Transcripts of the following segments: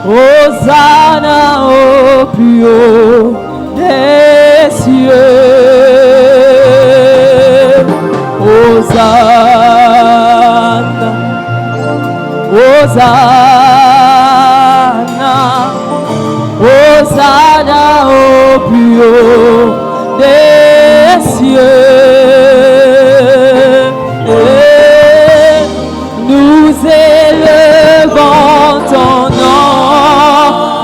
Hosanna au plus haut des cieux. Hosanna, Hosanna, Hosanna au plus haut des cieux. Et nous élevons ton nom,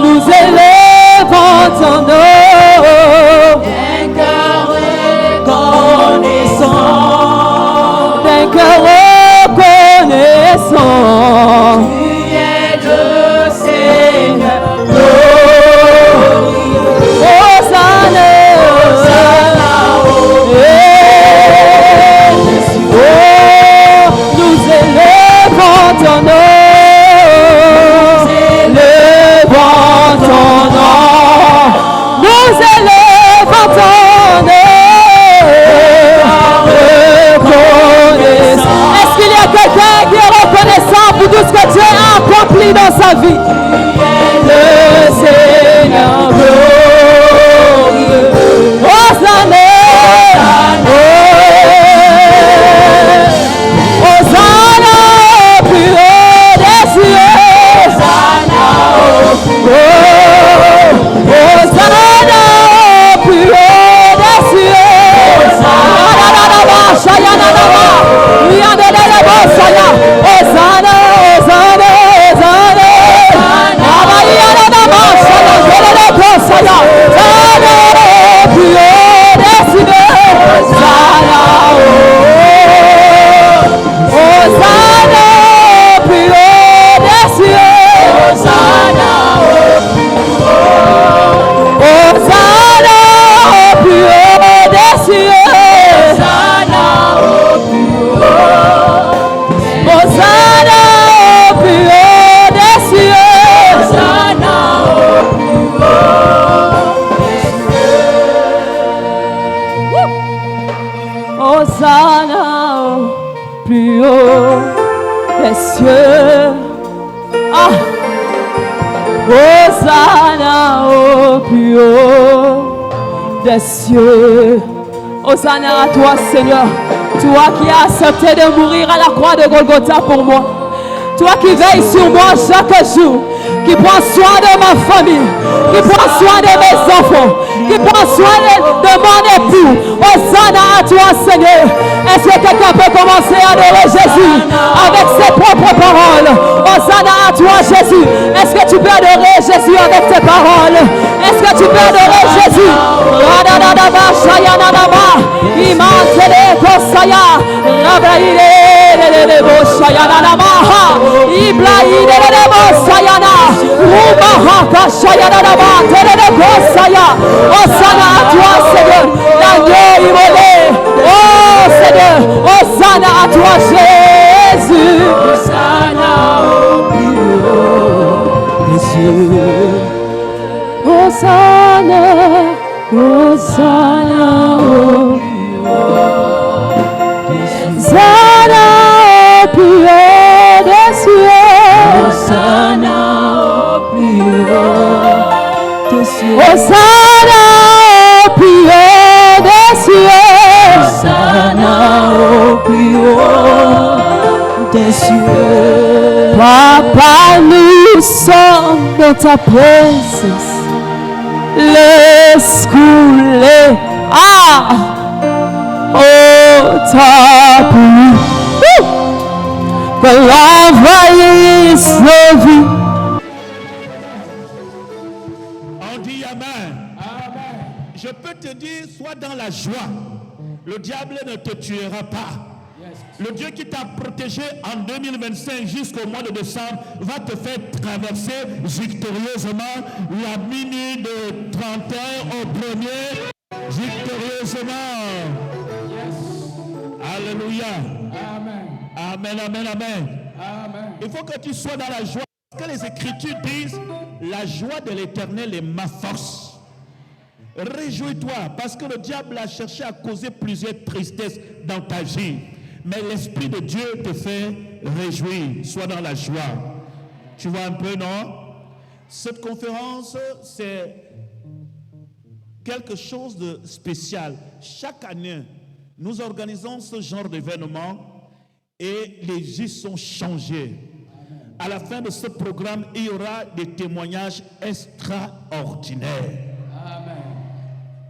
nous élevons ton nom, d'un cœur reconnaissant, d'un cœur reconnaissant. Tu es le Seigneur glorieux. Hosanna, Hosanna, nous élevons ton nom. Est-ce qu'il y a quelqu'un qui est reconnaissant pour tout ce que Dieu a accompli dans sa vie? Le Seigneur glorieux. Hosanna, Hosanna au plus haut des cieux. Hosanna au plus haut. Hosanna au plus haut des cieux. Hosanna, Hosanna, plus haut des cieux. Ah, Hosanna au plus haut des cieux. Hosanna à toi, Seigneur. Toi qui as accepté de mourir à la croix de Golgotha pour moi. Toi qui veilles sur moi chaque jour, qui prends soin de ma famille, qui prends soin de mes enfants, qui prends soin de mon époux. Hosanna à toi, Seigneur. Est-ce que quelqu'un peut commencer à adorer Jésus avec ses propres paroles? Hosanna à toi, Jésus. Est-ce que tu peux adorer Jésus avec tes paroles? Est-ce que tu peux adorer Jésus? Hosanna à toi, Seigneur, l'agneau immolé. Oh Seigneur, Hosanna à toi, Jésus. Hosanna au plus haut des cieux. Hosanna, Hosanna au plus haut des cieux. Hosanna au plus haut des cieux. Hosanna au plus haut des cieux. Hosanna au plus haut des cieux. Hosanna au plus haut des cieux. Papa, nous sommes dans ta présence. Laisse couler oh ta pluie que l'envahisse nos vies. On dit Amen. Amen. Je peux te dire, sois dans la joie. Le diable ne te tuera pas. Le Dieu qui t'a protégé en 2025 jusqu'au mois de décembre va te faire traverser victorieusement la minute de 31 au premier. Victorieusement. Alléluia. Amen. Amen, amen, amen. Amen. Il faut que tu sois dans la joie. Parce que les Écritures disent, la joie de l'Éternel est ma force. Réjouis-toi, parce que le diable a cherché à causer plusieurs tristesses dans ta vie. Mais l'Esprit de Dieu te fait réjouir. Sois dans la joie. Tu vois un peu, non? Cette conférence, c'est quelque chose de spécial. Chaque année, nous organisons ce genre d'événement et les vies sont changées. À la fin de ce programme, il y aura des témoignages extraordinaires. Amen.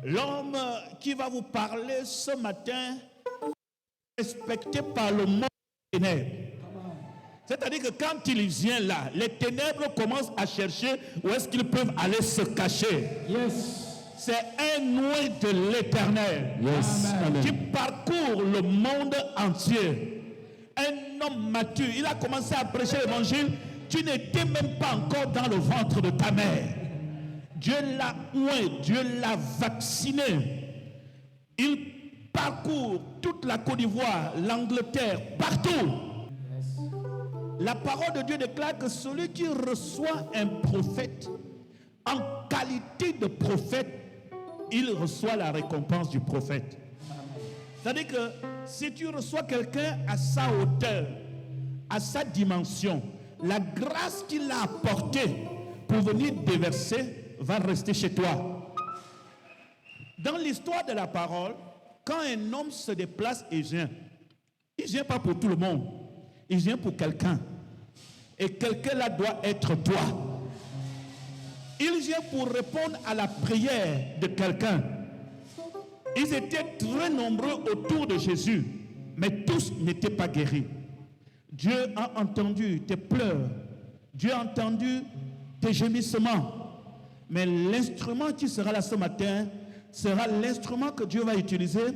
L'homme qui va vous parler ce matin est respecté par le monde des ténèbres. C'est-à-dire que quand il vient là, les ténèbres commencent à chercher où est-ce qu'ils peuvent aller se cacher. Yes. C'est un noué de l'Éternel, yes, qui parcourt le monde entier. Un homme mature, il a commencé à prêcher l'évangile. Tu n'étais même pas encore dans le ventre de ta mère. Dieu l'a oué, Dieu l'a vacciné. Il parcourt toute la Côte d'Ivoire, l'Angleterre, partout. La parole de Dieu déclare que celui qui reçoit un prophète en qualité de prophète, il reçoit la récompense du prophète. C'est-à-dire que si tu reçois quelqu'un à sa hauteur, à sa dimension, la grâce qu'il a apportée pour venir déverser va rester chez toi. Dans l'histoire de la parole, quand un homme se déplace et vient, il ne vient pas pour tout le monde, il vient pour quelqu'un. Et quelqu'un là doit être toi. Il vient pour répondre à la prière de quelqu'un. Ils étaient très nombreux autour de Jésus, mais tous n'étaient pas guéris. Dieu a entendu tes pleurs, Dieu a entendu tes gémissements. Mais l'instrument qui sera là ce matin sera l'instrument que Dieu va utiliser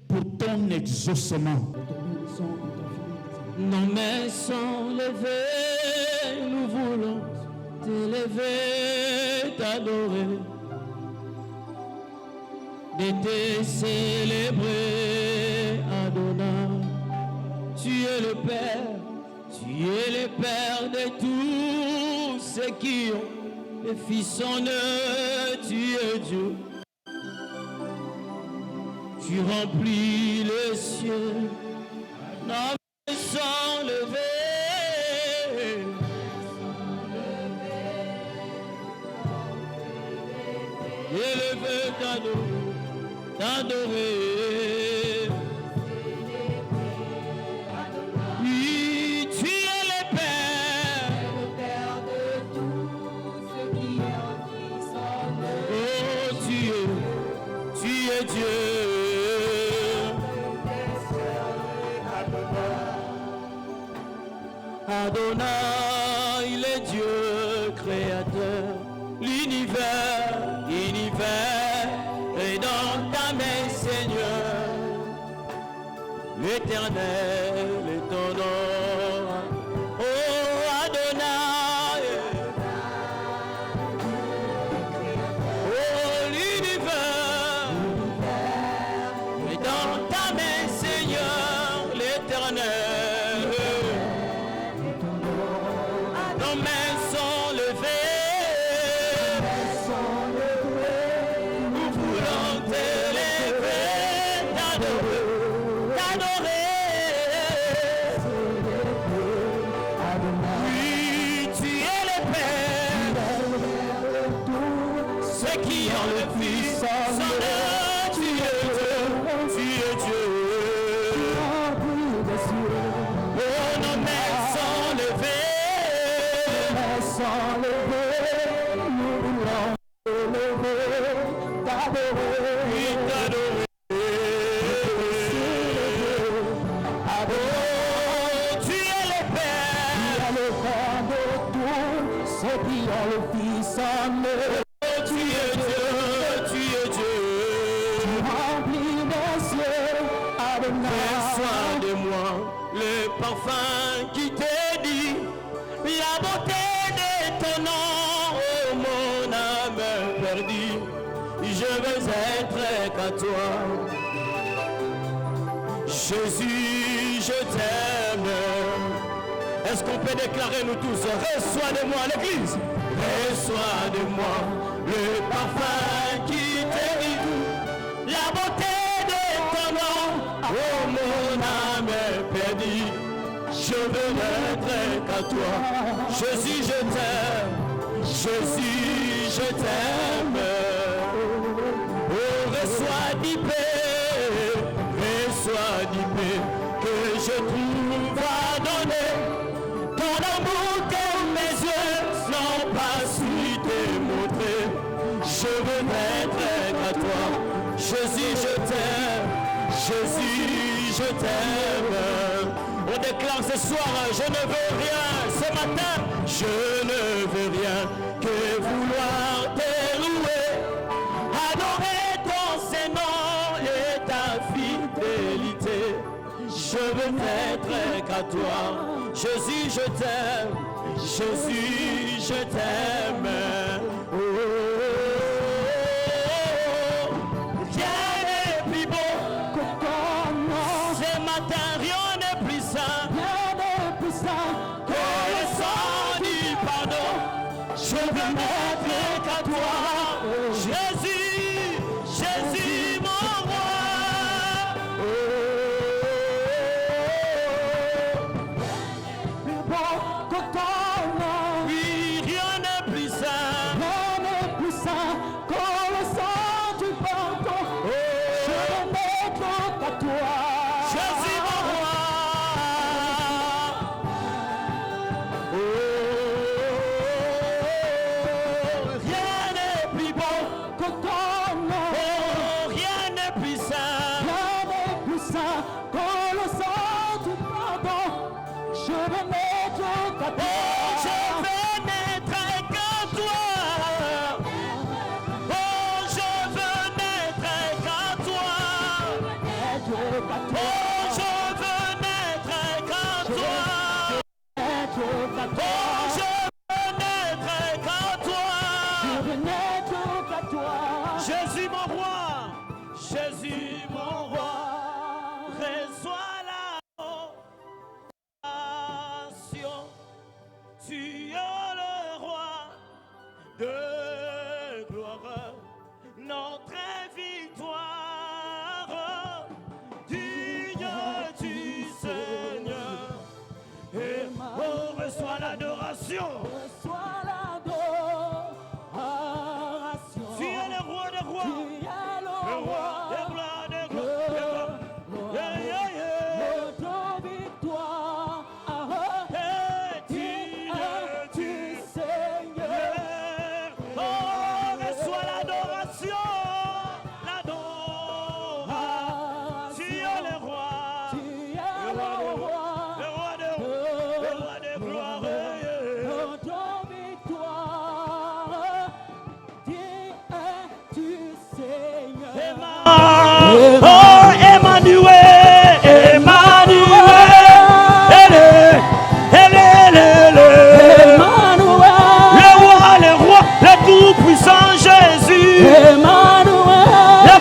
pour ton exaucement. Nos mains sont levées, nous voulons t'élever, t'adorer, de te célébrer, Adonai. Tu es le Père de tous ceux qui ont les fils en eux, tu es Dieu. Tu remplis le ciel, nos mains sont levées. Élevé, t'adorer. Oui, tu es le Père de tous ceux qui ont fils en eux. Oh, tu es Dieu. Adonai, il est Dieu créateur, l'univers est dans ta main, Seigneur. L'Éternel est ton nom. Oh Adonai, oh l'univers est dans ta main, Seigneur. L'Éternel. Nos mains sont levées, nous voulons t'élever, t'adorer. Oui, tu es le Père, ceux qui ont le Fils en eux, tu es Dieu. Oh, nos mains sont levées, nous voulons t'élever, t'adorer. Oui, t'adorer. Oh, tu es le Père de tous ceux qui ont le Fils en eux. Oh, tu es Dieu. Tu remplis les cieux, Adonai. Prends soin de moi, le parfum qui t'est dit, la beauté de ton nom, oh mon âme perdue, je veux être qu'à toi. Jésus, je t'aime. Est-ce qu'on peut déclarer nous tous, reçois de moi l'église, reçois de moi le parfum qui t'est bonté de ton nom, oh mon âme est perdue. Je veux n'être qu'à toi. Jésus, je t'aime. Jésus, je t'aime. Oh, reçois du paix, que je trouve à donner. Ton amour que mes yeux n'ont pas su démontrer. Je veux n'être qu'à toi. Jésus, je t'aime. Jésus, je t'aime. On déclare ce soir, je ne veux rien. Ce matin, je ne veux rien que vouloir te louer. Adorer ton Saint-Nom et ta fidélité. Je veux n'être qu'à toi. Jésus, je t'aime. Jésus, je t'aime. Oh, rien n'est plus beau que ton nom. Ce matin, rien n'est plus sain. Rien n'est plus sain que le sang du pardon. Je veux n'être qu'à toi. Jésus, Jésus, mon roi. Plus beau que ton nom. Oui, rien n'est plus sain. Rien n'est plus sain que le sang du pardon. Je veux n'être qu'à toi. Jésus, mon roi. Rien n'est plus beau que ton nom. Oh, rien n'est plus sain. Rien n'est plus sain que le sang du pardon. Je veux n'être qu'à toi. Je veux n'être qu'à toi. Oh, je veux n'être qu'à toi. Oh, je veux n'être qu'à toi. Oh, je veux n'être qu'à toi. Jésus mon roi, Jésus mon roi, reçois l'adoration. Tu es le roi de gloire, notre victoire, digne du Seigneur. Et on reçoit l'adoration. Tu es le roi des rois. Le roi des rois des gloires. Notre victoire est digne du Seigneur. Oh, reçois l'adoration. L'adoration. Tu es le roi. Le roi des gloires. Notre victoire digne du Seigneur. Oh, Emmanuel, Emmanuel, le roi, le tout-puissant Jésus, le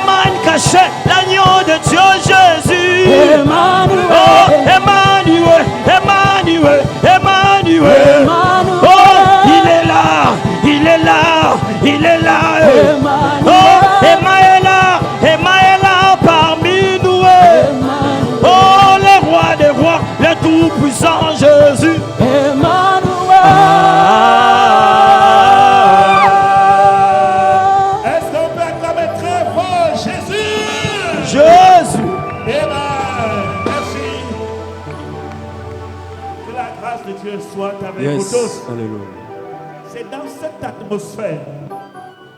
man caché, l'agneau de Dieu Jésus, oh, Emmanuel, oh, il est là, oh, Emma est là parmi nous, oh, le roi des rois, le tout-puissant Jésus, Est-ce qu'on peut acclamer très fort Jésus? Jésus. Merci. Que la grâce de Dieu soit avec vous tous. Alléluia. C'est dans cette atmosphère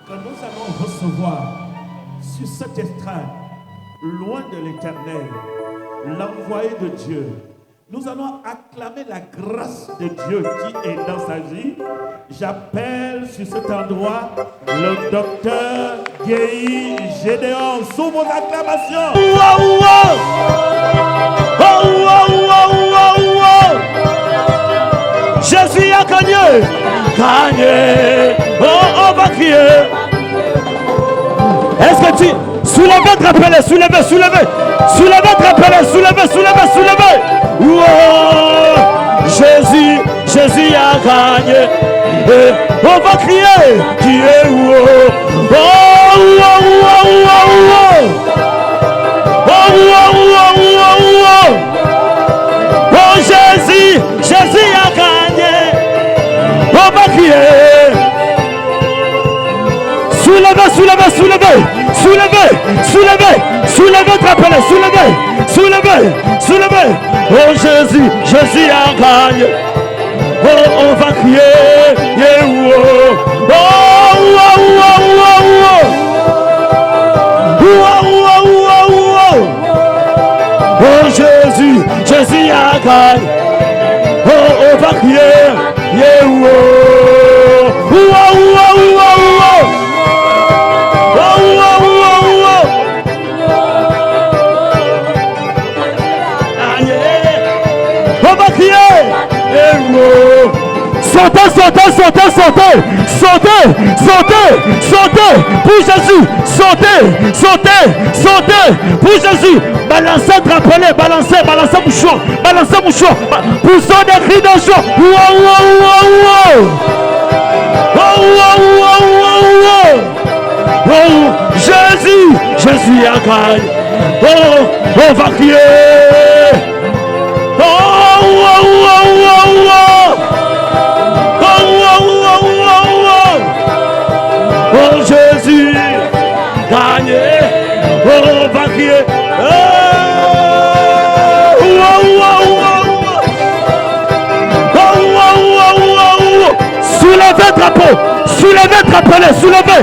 que nous allons recevoir sur cette estrade, loin de l'Éternel, l'envoyé de Dieu. Nous allons acclamer la grâce de Dieu qui est dans sa vie. J'appelle sur cet endroit le docteur Guéhi Gédéon sous vos acclamations. Jésus a gagné. Oh, on va crier. Est-ce que tu soulevez, trapelez, soulevez, soulevez. Wow. Jésus a gagné. Et on va crier. Qui est où? Oh, oh, oh, oh, oh. soulevez. Oh Jésus, Jésus a gagné. Oh, on va crier. Yeah, oh, oh, oh, oh, oh, Jésus, Jésus a gagné. Oh, on va crier. Yeah, oh, oh, oh, Sautez pour Jésus, sautez pour Jésus. Balancez, drapelez, balancez mouchoir, poussons des cris de joie. Oh, Jésus a gagné. Oh, on va crier. Oh Jésus, gagné, oh va crier. Soulevez drapeau, soulevez drapelez, soulevez.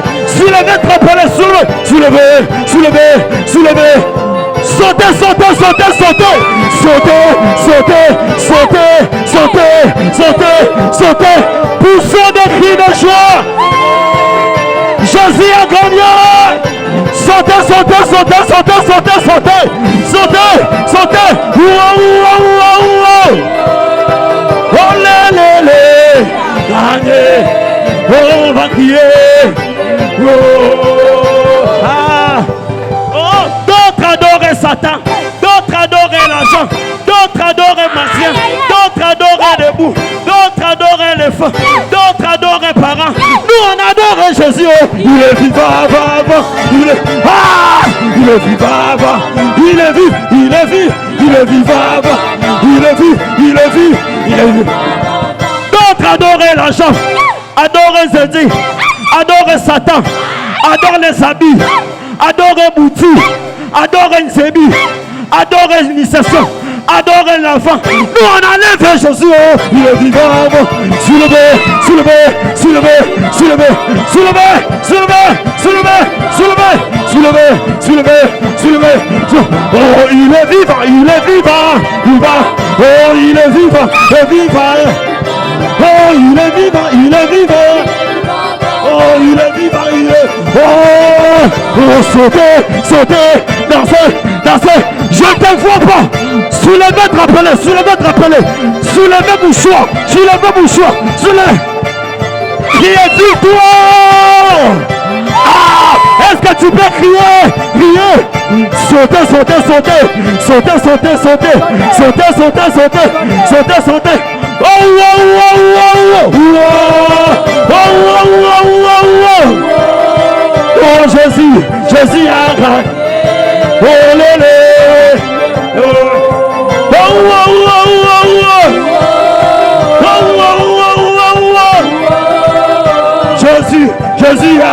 Sautez, poussons des cris de joie. Jésus a gagné. Sautez. Oh lélé, gagné. Oh, on va crier. D'autres adoraient Satan, d'autres adoraient l'argent, d'autres adoraient Massien, d'autres adoraient les bouts, d'autres adoraient les feux, d'autres adoraient parents. Nous on adore Jésus. Il est vivant, il est vivant, il est vivant, il est vivant. D'autres adoraient l'argent, adoraient Zédi, adoraient Satan, adoraient les habits, adoraient Bouti, adoraient Nzébi, adoraient l'initiation, adoraient l'enfant. Nous on enlève Jésus. Il est vivant. Soulevez. Oh, il est vivant. Oh, il est vivant. Oh, il est vivant. Oh, il est vivant. Oh, sautez, dansez. Je ne te vois pas. Soulevez, drapelez. Soulevez mouchoir. Criez victoire. Est-ce que tu peux crier? Sautez. Oh Jésus a gagné. Oh lélé. Jésus a.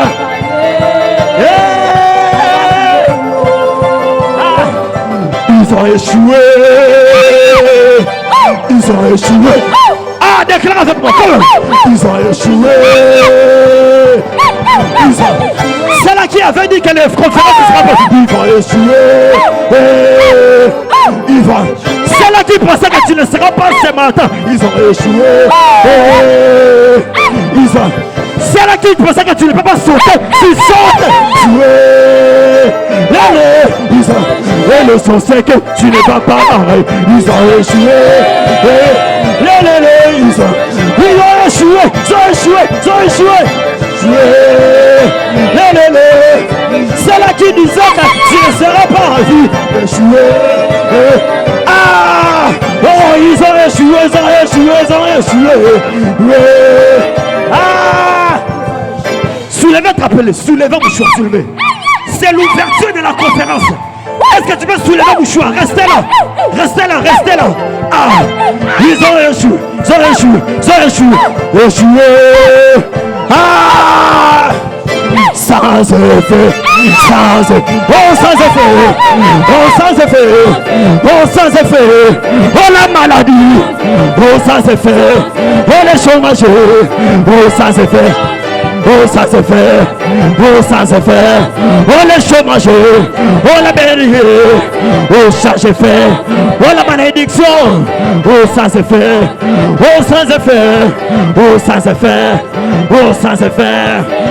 Ils ont échoué. Déclare avec moi. Ils ont échoué. C'est là qui avait dit que les conférences ne seraient pas. Ils vont échouer. C'est là qui pensait que tu ne seras pas ce matin. Ils ont échoué. C'est là qui pensait que tu ne peux pas sauter. Ils sautent. Et le son c'est que tu ne vas pas arrêter. Ils ont échoué. Ils ont échoué. C'est là qui disait que tu ne seras pas en vie. Échoué. Oh, ils ont échoué. Soulevez, rappelez, soulevez mouchoir, soulevez. C'est l'ouverture de la conférence. Est-ce que tu peux soulever mouchoir? Restez là. Ils ont échoué. sans effet, sans effet, oh sans effet, oh sans effet, oh sans effet, oh la maladie, oh sans effet, oh les chômages, oh sans effet. Oh ça se fait, oh ça se fait, oh les chômages, oh la bénédiction, oh ça se fait, oh la malédiction, oh ça se fait, oh ça se fait, oh ça se fait, oh ça se fait,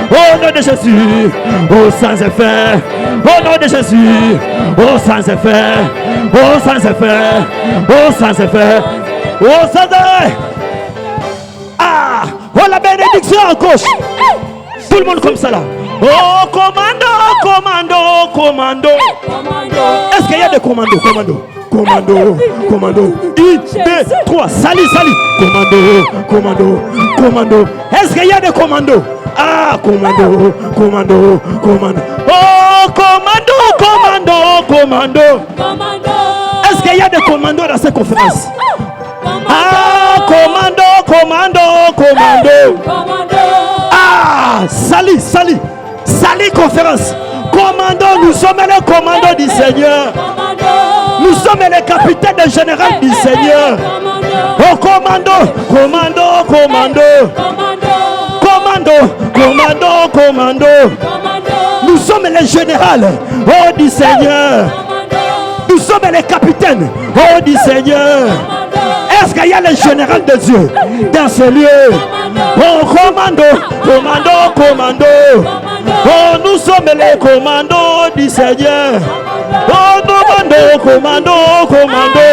au nom de Jésus, oh ça se fait, au nom de Jésus, oh ça se fait, oh ça se fait, oh ça se fait, oh ça se fait, ah, oh la bénédiction en gauche. Tout le monde comme ça là. Oh, commando, commando, commando. Est-ce qu'il y a des commandos? Commando. 1, 2, 3. Sali. Commando. Est-ce qu'il y a des commandos? Ah, commando. Oh, commando. Est-ce qu'il y a des commandos dans cette conférence? Ah, commando. Ah, Sali conférence. Commando, nous sommes les commandos du Seigneur. Nous sommes les capitaines et généraux du Seigneur. Oh, commando. Nous sommes les généraux, oh, du Seigneur. Nous sommes les capitaines, oh, du Seigneur. Est-ce qu'il y a les généraux de Dieu dans ce lieu? Oh, commando. Oh, nous sommes les commandos du Seigneur. Oh, commando.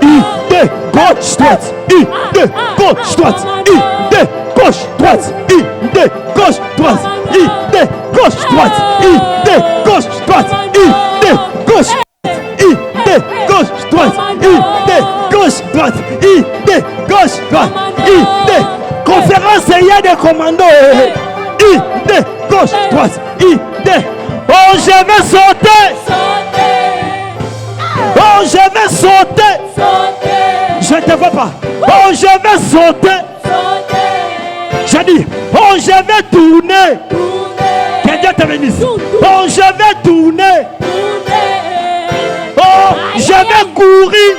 Idée, gauche, droite. Idée, gauche, droite. Idée, gauche, droite. Idée, gauche, droite. Idée, gauche, droite. Idée, gauche, droite. Idée, gauche. Idée, gauche, droite. Idée, gauche, droite. Idée, gauche, droite. Idée. Conférence, il y a des commandos. Idée, gauche, droite. Idée. Oh, je vais sauter. Oh, je vais sauter. Je ne te vois pas. Oh, je vais sauter. J'ai dit, oh, je vais tourner. Que Dieu te bénisse. Oh, je vais tourner. Oh, je vais courir.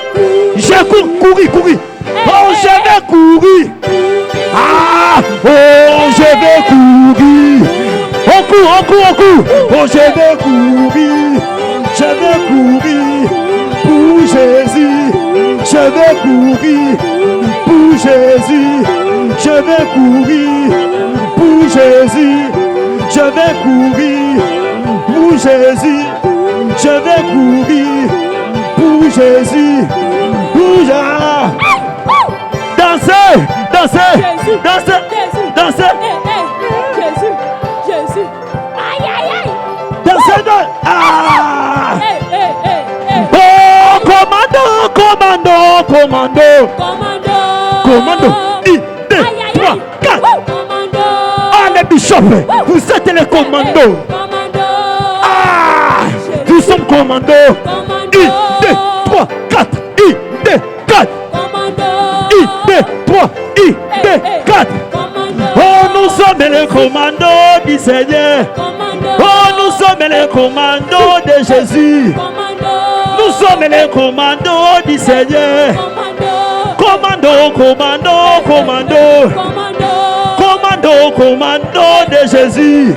Je cours. Oh, je vais courir. Ah, oh, je vais courir. On court. Oh, je vais courir. Pour Jésus. Je vais courir. Pour Jésus. Je vais courir. Pour Jésus. Je vais courir. Pour Jésus. Je vais courir. Pour Jésus. Dansez. Jésus. Aïe. Dansez. Ah. Oh, commando. 1, 2, 3, 4. Ah, les bishops, vous êtes les commandos. Ah, nous sommes commandos. 1, 2, 3, 4. 4. Oh, nous sommes les commandos du Seigneur. Oh, nous sommes les commandos de Jésus. Nous sommes les commandos du Seigneur. Commando de Jésus.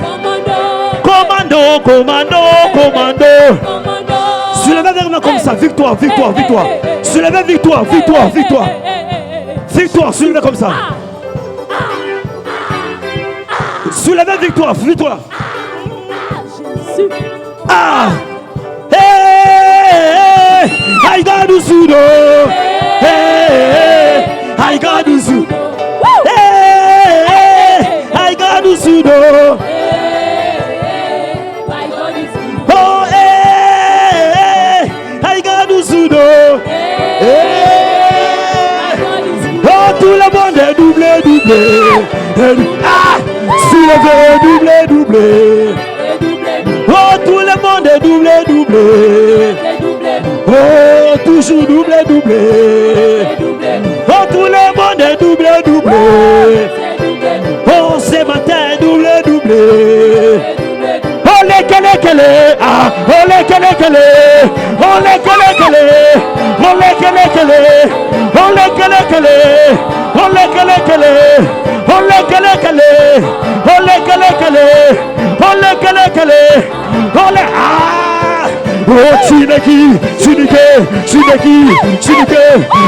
Commando. Soulevez les mains comme ça. Victoire. Soulevez victoire. Soulevez comme ça. Soulevez victoire. Ah. Hey, I got to sudo. Hey, I got to sudo. Hey, I got to sudo. Oh, hey, I got to sudo. Oh, tout le monde est doublé. Ah, doublé. Oh, tout le monde est doublé. Oh, toujours doublé. Oh, tout le monde est doublé. Oh, ce matin doublé. kele, ah, ole kele kele, ole kele kele, ole kele kele, ole kele kele, ole kele kele, ole kele kele, ole kele kele, ole kele kele, ole ah, oh Chineke, Chineke, Chineke, Chineke,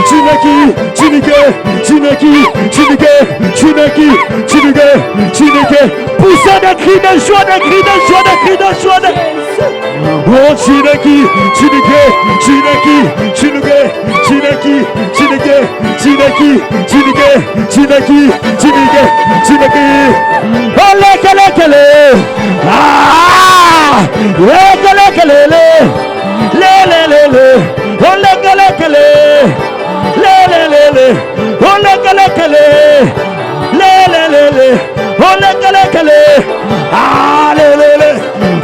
Chineke, Chineke, Chineke, Chineke, Chineke, Chineke, Chineke, poussez des cris de joie, des cris de joie, des cris de joie. Oh Chineke, Chineke, Chineke, Chineke, Chineke, Chineke, Chineke, Chineke, Chineke, Chineke, Chineke, ole kele kele, ah, ole kele kele, le, ole kele kele, le, ole kele kele, le, ole kele kele, ah, le,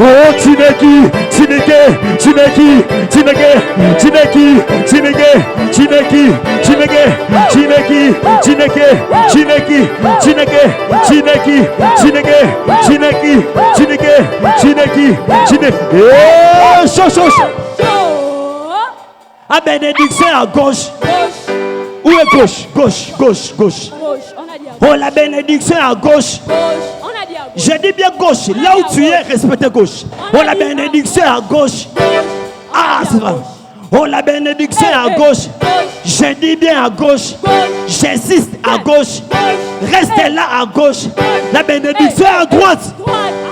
oh Chineke, Chineke, Chineke, Chineke, Chineke, Chineke, Chineke, Chineke, Chineke, Chineke, Chineke, Chineke, Chineke, Chineke, Chineke, Chineke, Chineke, Chineke, eh, chaud. À bénédiction à gauche. Où est gauche? Gauche. Oh, la bénédiction à gauche. Je dis bien gauche. Là où tu es, respecte gauche. Oh, la bénédiction à gauche. Ah, c'est vrai. Oh, la bénédiction à gauche. Je dis bien à gauche. J'insiste à gauche. Restez là à gauche. La bénédiction à droite.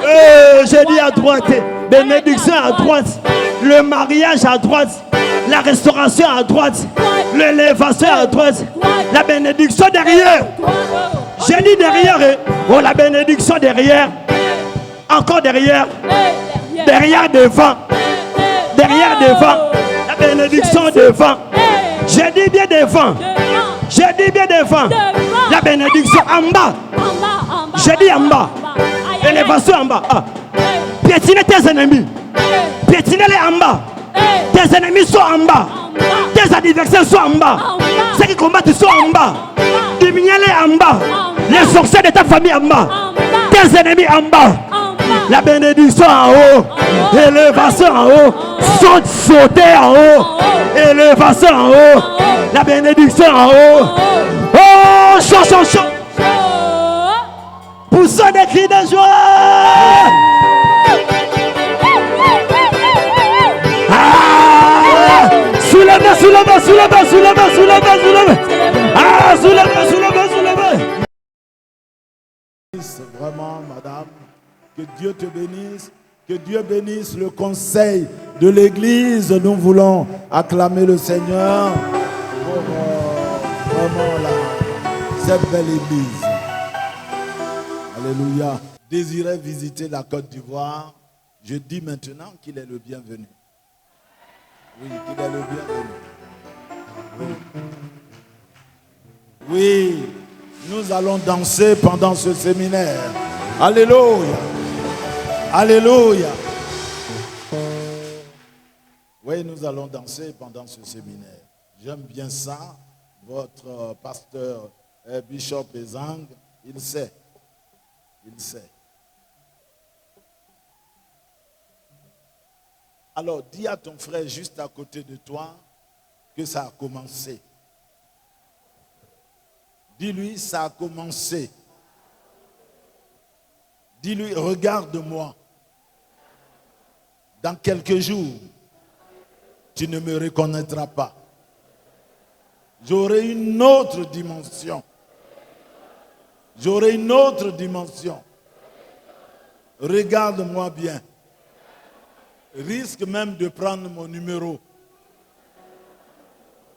Je dis à droite. Bénédiction à droite. Le mariage à droite. La restauration à droite. L'élévation à droite. La bénédiction derrière. J'ai dit derrière. Oh, la bénédiction derrière. Encore derrière. Derrière devant. Derrière devant. La bénédiction devant. J'ai dit bien devant. J'ai dit bien devant. La bénédiction en bas. J'ai dit en bas. Élévation en bas. Ah. Piétiner tes ennemis. Piétiner-les en bas. Tes ennemis sont en bas. Tes adversaires sont en bas. Ceux qui combattent sont en bas. Diminuez-les en bas. Les sorciers de ta famille en bas. Tes ennemis en bas. La bénédiction en haut. Élévation en haut. Sauter en haut. Élévation en haut. La bénédiction en haut. Oh, chaud. Poussons des cris de joie. Ah, soulevez. Ah, soulevez. Vraiment, madame, que Dieu te bénisse, que Dieu bénisse le conseil de l'église. Nous voulons acclamer le Seigneur pour vraiment cette belle église. Alléluia. Désirait visiter la Côte d'Ivoire. Je dis maintenant qu'il est le bienvenu. Oui, qu'il est le bienvenu. Oui, nous allons danser pendant ce séminaire. Alléluia. Alléluia. Oui, nous allons danser pendant ce séminaire. J'aime bien ça. Votre pasteur Bishop Ezang, il sait. Il sait. Alors, dis à ton frère juste à côté de toi que ça a commencé. Dis-lui, ça a commencé. Dis-lui, regarde-moi. Dans quelques jours, tu ne me reconnaîtras pas. J'aurai une autre dimension. J'aurai une autre dimension. Regarde-moi bien. Risque même de prendre mon numéro.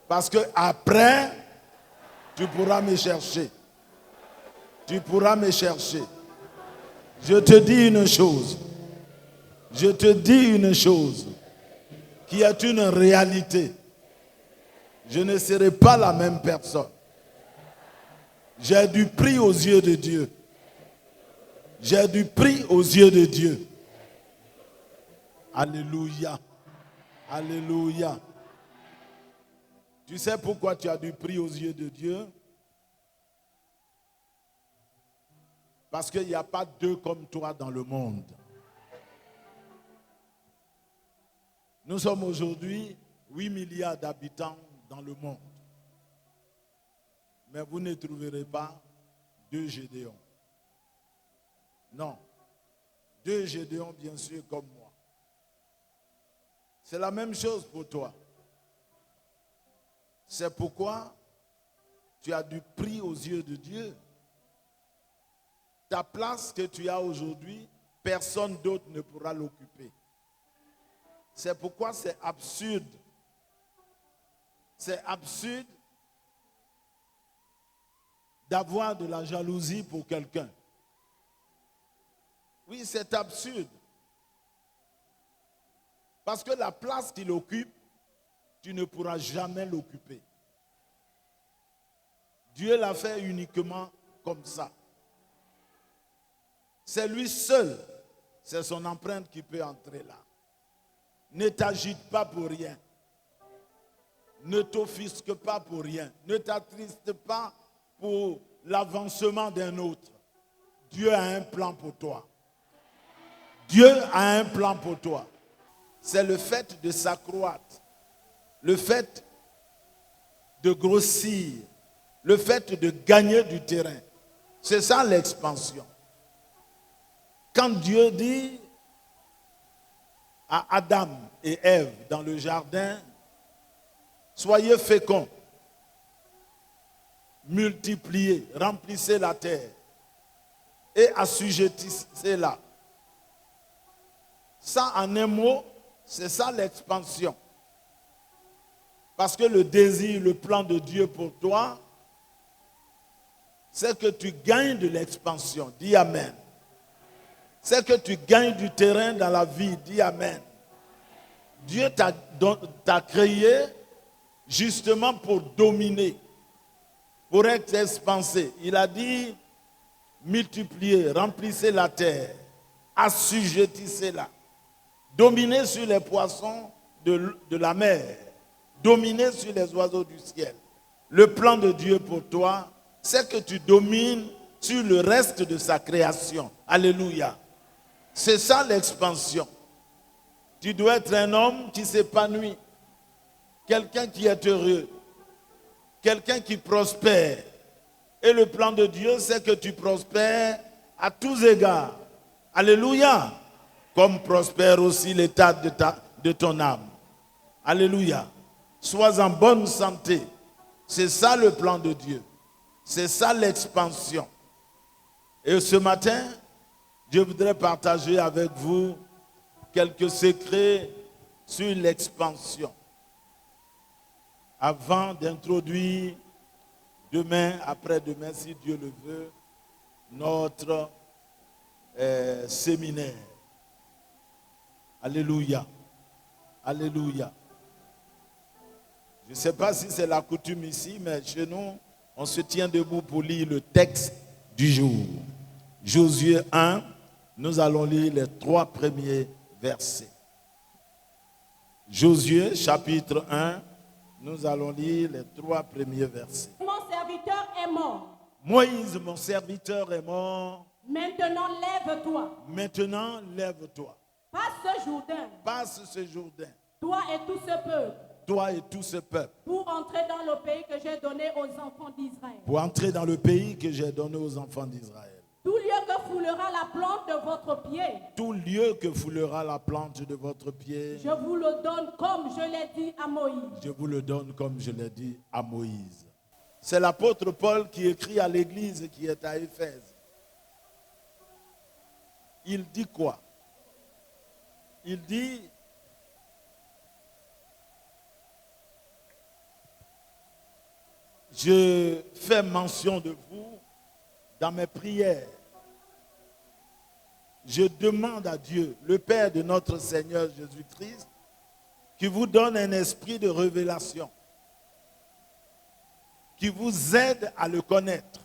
Parce que après, tu pourras me chercher. Tu pourras me chercher. Je te dis une chose. Je te dis une chose qui est une réalité. Je ne serai pas la même personne. J'ai du prix aux yeux de Dieu. J'ai du prix aux yeux de Dieu. Alléluia. Alléluia. Tu sais pourquoi tu as du prix aux yeux de Dieu? Parce qu'il n'y a pas deux comme toi dans le monde. Nous sommes aujourd'hui 8 milliards d'habitants dans le monde. Mais vous ne trouverez pas 2 Gédéons. Non. 2 Gédéons, bien sûr, comme moi. C'est la même chose pour toi. C'est pourquoi tu as du prix aux yeux de Dieu. Ta place que tu as aujourd'hui, personne d'autre ne pourra l'occuper. C'est pourquoi c'est absurde. C'est absurde d'avoir de la jalousie pour quelqu'un. Oui, c'est absurde. Parce que la place qu'il occupe, tu ne pourras jamais l'occuper. Dieu l'a fait uniquement comme ça. C'est lui seul, c'est son empreinte qui peut entrer là. Ne t'agite pas pour rien. Ne t'offusque pas pour rien. Ne t'attriste pas pour l'avancement d'un autre. Dieu a un plan pour toi. Dieu a un plan pour toi. C'est le fait de s'accroître, le fait de grossir, le fait de gagner du terrain. C'est ça l'expansion. Quand Dieu dit à Adam et Ève dans le jardin, soyez féconds, multipliez, remplissez la terre et assujettissez-la. Ça, en un mot, c'est ça l'expansion. Parce que le désir, le plan de Dieu pour toi, c'est que tu gagnes de l'expansion. Dis Amen. C'est que tu gagnes du terrain dans la vie. Dis Amen. Dieu t'a créé justement pour dominer, pour être expansé. Il a dit, multipliez, remplissez la terre, assujettissez-la. Dominez sur les poissons de la mer. Dominez sur les oiseaux du ciel. Le plan de Dieu pour toi, c'est que tu domines sur le reste de sa création. Alléluia. C'est ça l'expansion. Tu dois être un homme qui s'épanouit. Quelqu'un qui est heureux. Quelqu'un qui prospère. Et le plan de Dieu, c'est que tu prospères à tous égards. Alléluia. Comme prospère aussi l'état de ton âme. Alléluia. Sois en bonne santé. C'est ça le plan de Dieu. C'est ça l'expansion. Et ce matin, je voudrais partager avec vous quelques secrets sur l'expansion. Avant d'introduire demain, après-demain, si Dieu le veut, notre séminaire. Alléluia. Alléluia. Je ne sais pas si c'est la coutume ici, mais chez nous, on se tient debout pour lire le texte du jour. Josué 1, nous allons lire les 3 premiers versets. Josué chapitre 1, nous allons lire les 3 premiers versets. Mon serviteur est mort. Moïse, mon serviteur, est mort. Maintenant, lève-toi. Maintenant, lève-toi. Passe ce Jourdain. Passe ce Jourdain. Toi et tout ce peuple. Toi et tout ce peuple. Pour entrer dans le pays que j'ai donné aux enfants d'Israël. Pour entrer dans le pays que j'ai donné aux enfants d'Israël. Tout lieu que foulera la plante de votre pied. Tout lieu que foulera la plante de votre pied. Je vous le donne comme je l'ai dit à Moïse. Je vous le donne comme je l'ai dit à Moïse. C'est l'apôtre Paul qui écrit à l'église qui est à Éphèse. Il dit quoi? Il dit, je fais mention de vous dans mes prières. Je demande à Dieu, le Père de notre Seigneur Jésus-Christ, qui vous donne un esprit de révélation, qui vous aide à le connaître,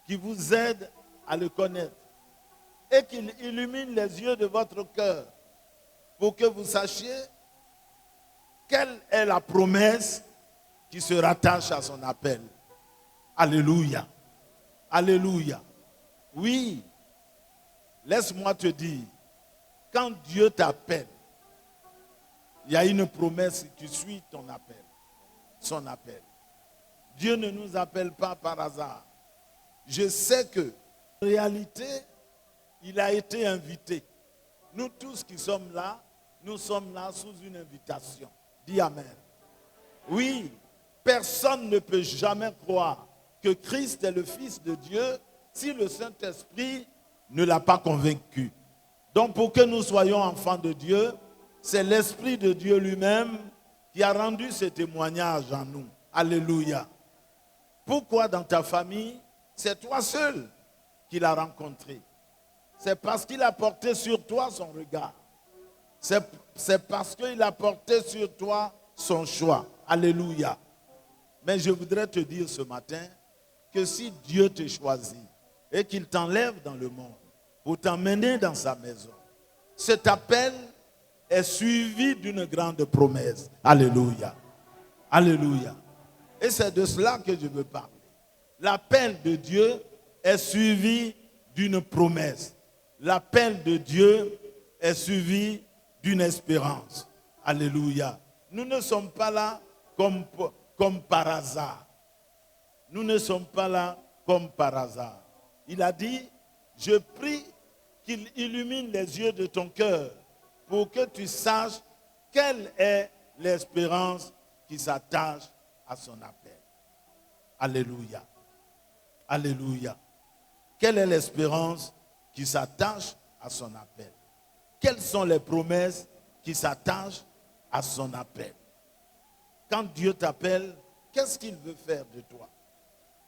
qui vous aide à le connaître, et qu'il illumine les yeux de votre cœur pour que vous sachiez quelle est la promesse qui se rattache à son appel. Alléluia. Alléluia. Oui, laisse-moi te dire quand Dieu t'appelle, il y a une promesse, tu suis ton appel, son appel. Dieu ne nous appelle pas par hasard. Je sais que, en réalité, il a été invité. Nous tous qui sommes là, nous sommes là sous une invitation. Dis Amen. Oui, personne ne peut jamais croire que Christ est le Fils de Dieu si le Saint-Esprit ne l'a pas convaincu. Donc pour que nous soyons enfants de Dieu, c'est l'Esprit de Dieu lui-même qui a rendu ce témoignage en nous. Alléluia. Pourquoi dans ta famille, c'est toi seul qui l'as rencontré? C'est parce qu'il a porté sur toi son regard. C'est parce qu'il a porté sur toi son choix. Alléluia. Mais je voudrais te dire ce matin que si Dieu te choisit et qu'il t'enlève dans le monde pour t'emmener dans sa maison, cet appel est suivi d'une grande promesse. Alléluia. Alléluia. Et c'est de cela que je veux parler. L'appel de Dieu est suivi d'une promesse. L'appel de Dieu est suivi d'une espérance. Alléluia. Nous ne sommes pas là comme par hasard. Nous ne sommes pas là comme par hasard. Il a dit, je prie qu'il illumine les yeux de ton cœur pour que tu saches quelle est l'espérance qui s'attache à son appel. Alléluia. Alléluia. Quelle est l'espérance qui s'attache à son appel? Quelles sont les promesses qui s'attachent à son appel? Quand Dieu t'appelle, qu'est-ce qu'il veut faire de toi?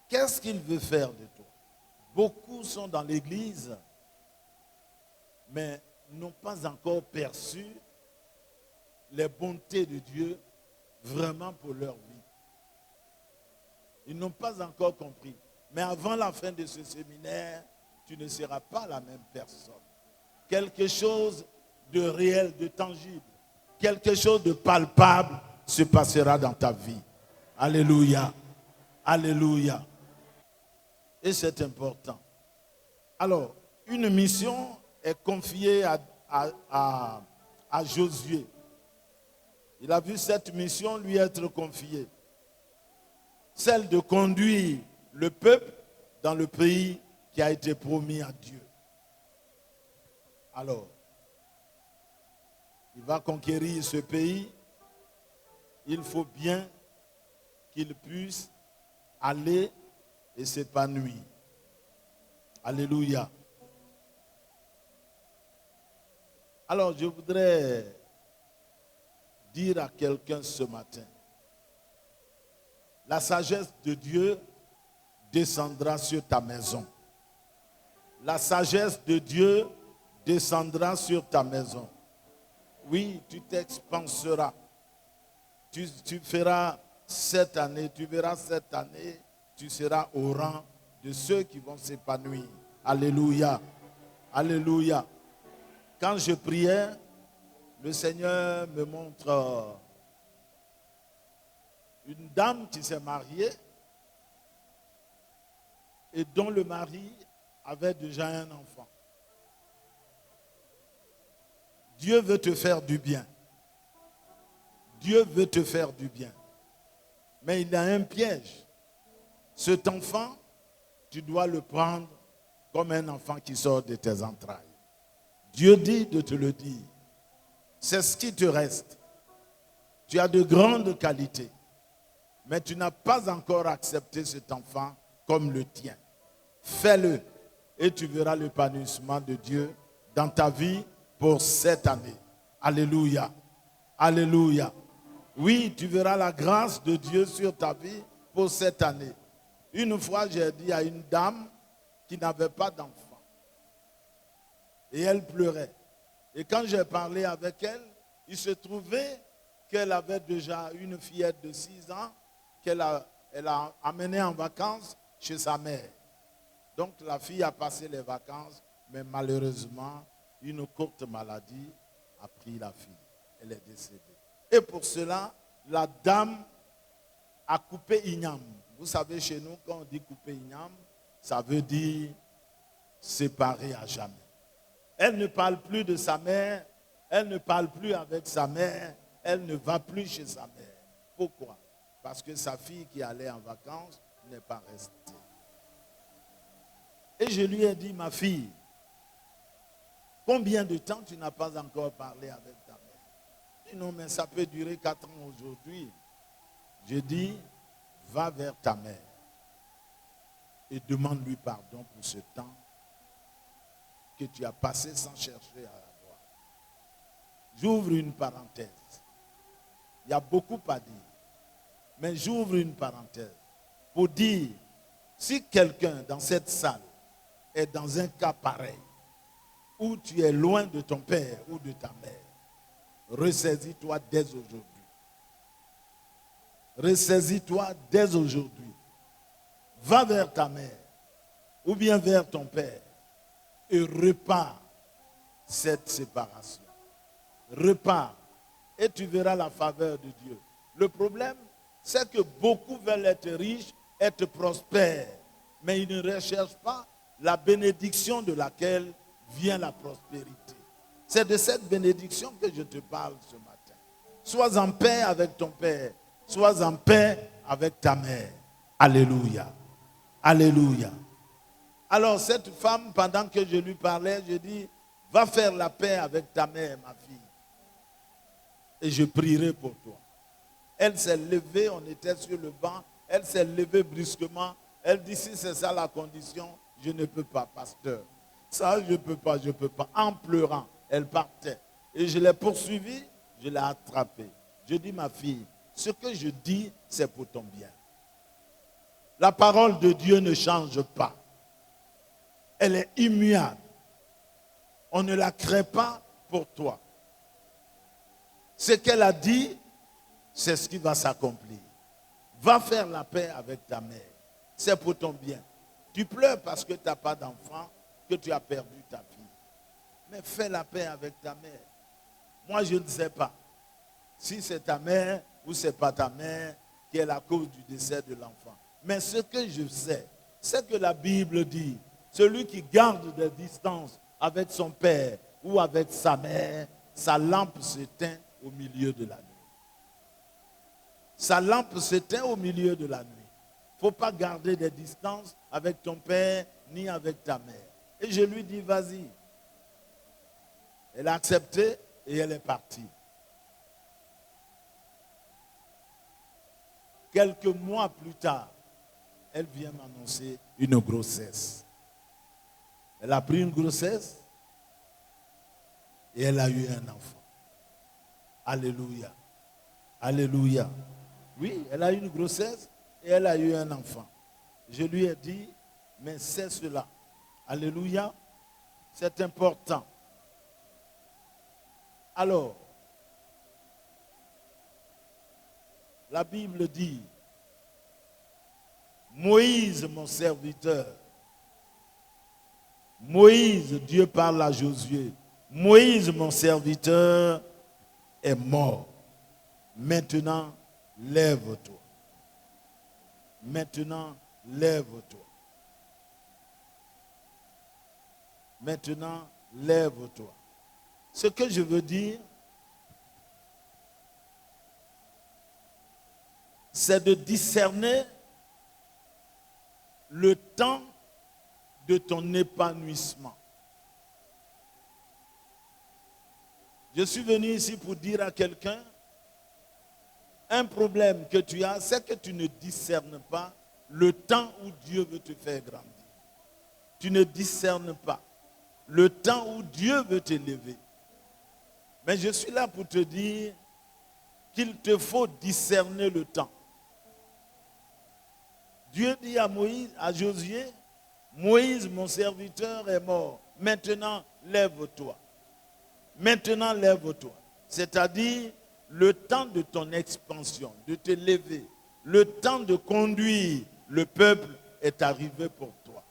Qu'est-ce qu'il veut faire de toi? Beaucoup sont dans l'église, mais n'ont pas encore perçu les bontés de Dieu vraiment pour leur vie. Ils n'ont pas encore compris. Mais avant la fin de ce séminaire, tu ne seras pas la même personne. Quelque chose de réel, de tangible, quelque chose de palpable se passera dans ta vie. Alléluia. Alléluia. Et c'est important. Alors, une mission est confiée à Josué. Il a vu cette mission lui être confiée. Celle de conduire le peuple dans le pays qui a été promis à Dieu. Alors, il va conquérir ce pays. Il faut bien qu'il puisse aller et s'épanouir. Alléluia. Alors, je voudrais dire à quelqu'un ce matin, la sagesse de Dieu descendra sur ta maison. La sagesse de Dieu descendra sur ta maison. Oui, tu t'expanseras. Tu feras cette année, tu verras cette année, tu seras au rang de ceux qui vont s'épanouir. Alléluia. Alléluia. Quand je priais, le Seigneur me montre une dame qui s'est mariée et dont le mari avait déjà un enfant. Dieu veut te faire du bien. Dieu veut te faire du bien. Mais il a un piège. Cet enfant, tu dois le prendre comme un enfant qui sort de tes entrailles. Dieu dit de te le dire. C'est ce qui te reste. Tu as de grandes qualités. Mais tu n'as pas encore accepté cet enfant comme le tien. Fais-le et tu verras l'épanouissement de Dieu dans ta vie pour cette année. Alléluia. Alléluia. Oui, tu verras la grâce de Dieu sur ta vie pour cette année. Une fois, j'ai dit à une dame qui n'avait pas d'enfant. Et elle pleurait. Et quand j'ai parlé avec elle, il se trouvait qu'elle avait déjà une fillette de 6 ans qu'elle a amenée en vacances chez sa mère. Donc la fille a passé les vacances, mais malheureusement, une courte maladie a pris la fille. Elle est décédée. Et pour cela, la dame a coupé igname. Vous savez, chez nous, quand on dit couper igname, ça veut dire séparer à jamais. Elle ne parle plus de sa mère. Elle ne parle plus avec sa mère. Elle ne va plus chez sa mère. Pourquoi? Parce que sa fille qui allait en vacances n'est pas restée. Et je lui ai dit, ma fille, combien de temps tu n'as pas encore parlé avec ta mère? Je dis, non, mais ça peut durer 4 ans aujourd'hui. Je dis, va vers ta mère et demande-lui pardon pour ce temps que tu as passé sans chercher à la voir. J'ouvre une parenthèse. Il y a beaucoup à dire. Mais j'ouvre une parenthèse pour dire, si quelqu'un dans cette salle est dans un cas pareil, où tu es loin de ton père ou de ta mère, ressaisis-toi dès aujourd'hui. Ressaisis-toi dès aujourd'hui. Va vers ta mère ou bien vers ton père et répare cette séparation. Répare et tu verras la faveur de Dieu. Le problème, c'est que beaucoup veulent être riches, être prospères, mais ils ne recherchent pas la bénédiction de laquelle vient la prospérité. C'est de cette bénédiction que je te parle ce matin. Sois en paix avec ton père, sois en paix avec ta mère. Alléluia. Alléluia. Alors cette femme, pendant que je lui parlais, je dis, va faire la paix avec ta mère, ma fille. Et je prierai pour toi. Elle s'est levée, on était sur le banc, elle s'est levée brusquement. Elle dit, si c'est ça la condition, je ne peux pas, pasteur. Ça, je ne peux pas, je ne peux pas. En pleurant, elle partait. Et je l'ai poursuivie, je l'ai attrapée. Je dis, ma fille, ce que je dis, c'est pour ton bien. La parole de Dieu ne change pas. Elle est immuable. On ne la crée pas pour toi. Ce qu'elle a dit, c'est ce qui va s'accomplir. Va faire la paix avec ta mère. C'est pour ton bien. Tu pleures parce que tu n'as pas d'enfant, que tu as perdu ta fille. Mais fais la paix avec ta mère. Moi, je ne sais pas si c'est ta mère ou ce n'est pas ta mère qui est la cause du décès de l'enfant. Mais ce que je sais, c'est que la Bible dit, celui qui garde des distances avec son père ou avec sa mère, sa lampe s'éteint au milieu de la nuit. Sa lampe s'éteint au milieu de la nuit. Il ne faut pas garder des distances avec ton père ni avec ta mère. Et je lui dis, vas-y. Elle a accepté et elle est partie. Quelques mois plus tard, elle vient m'annoncer une grossesse. Elle a pris une grossesse et elle a eu un enfant. Alléluia. Alléluia. Oui, elle a eu une grossesse et elle a eu un enfant. Je lui ai dit, mais c'est cela. Alléluia. C'est important. Alors, la Bible dit, Moïse, mon serviteur, Moïse, Dieu parle à Josué, Moïse, mon serviteur, est mort. Maintenant, lève-toi. Maintenant, lève-toi. Maintenant, lève-toi. Ce que je veux dire, c'est de discerner le temps de ton épanouissement. Je suis venu ici pour dire à quelqu'un, un problème que tu as, c'est que tu ne discernes pas le temps où Dieu veut te faire grandir. Tu ne discernes pas le temps où Dieu veut t'élever. Mais je suis là pour te dire qu'il te faut discerner le temps. Dieu dit à Moïse, à Josué, Moïse, mon serviteur, est mort. Maintenant, lève-toi. Maintenant, lève-toi. C'est-à-dire, le temps de ton expansion, de te lever, le temps de conduire le peuple est arrivé pour toi.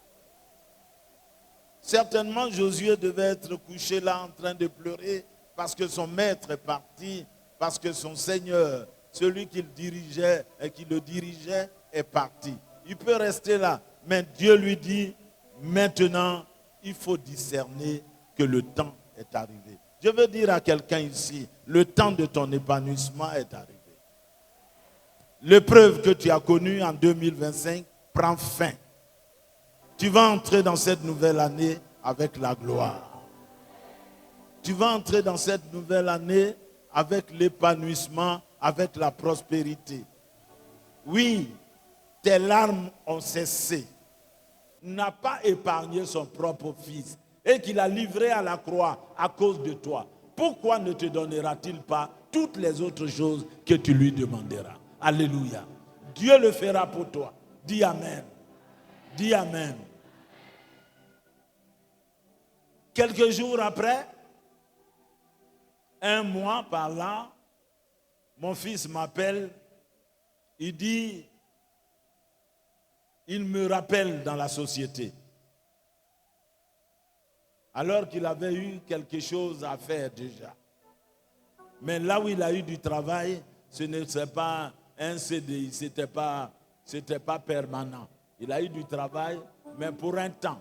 Certainement, Josué devait être couché là en train de pleurer parce que son maître est parti, parce que son Seigneur, celui qu'il dirigeait et qui le dirigeait, est parti. Il peut rester là, mais Dieu lui dit, maintenant, il faut discerner que que le temps est arrivé. Je veux dire à quelqu'un ici, le temps de ton épanouissement est arrivé. L'épreuve que tu as connue en 2025 prend fin. Tu vas entrer dans cette nouvelle année avec la gloire. Tu vas entrer dans cette nouvelle année avec l'épanouissement, avec la prospérité. Oui, tes larmes ont cessé. N'a pas épargné son propre fils et qu'il a livré à la croix à cause de toi. Pourquoi ne te donnera-t-il pas toutes les autres choses que tu lui demanderas? Alléluia. Dieu le fera pour toi. Dis Amen. Dis Amen. Quelques jours après, un mois par là, mon fils m'appelle, il dit, il me rappelle dans la société. Alors qu'il avait eu quelque chose à faire déjà. Mais là où il a eu du travail, ce n'était pas un CDI, ce n'était pas permanent. Il a eu du travail, mais pour un temps.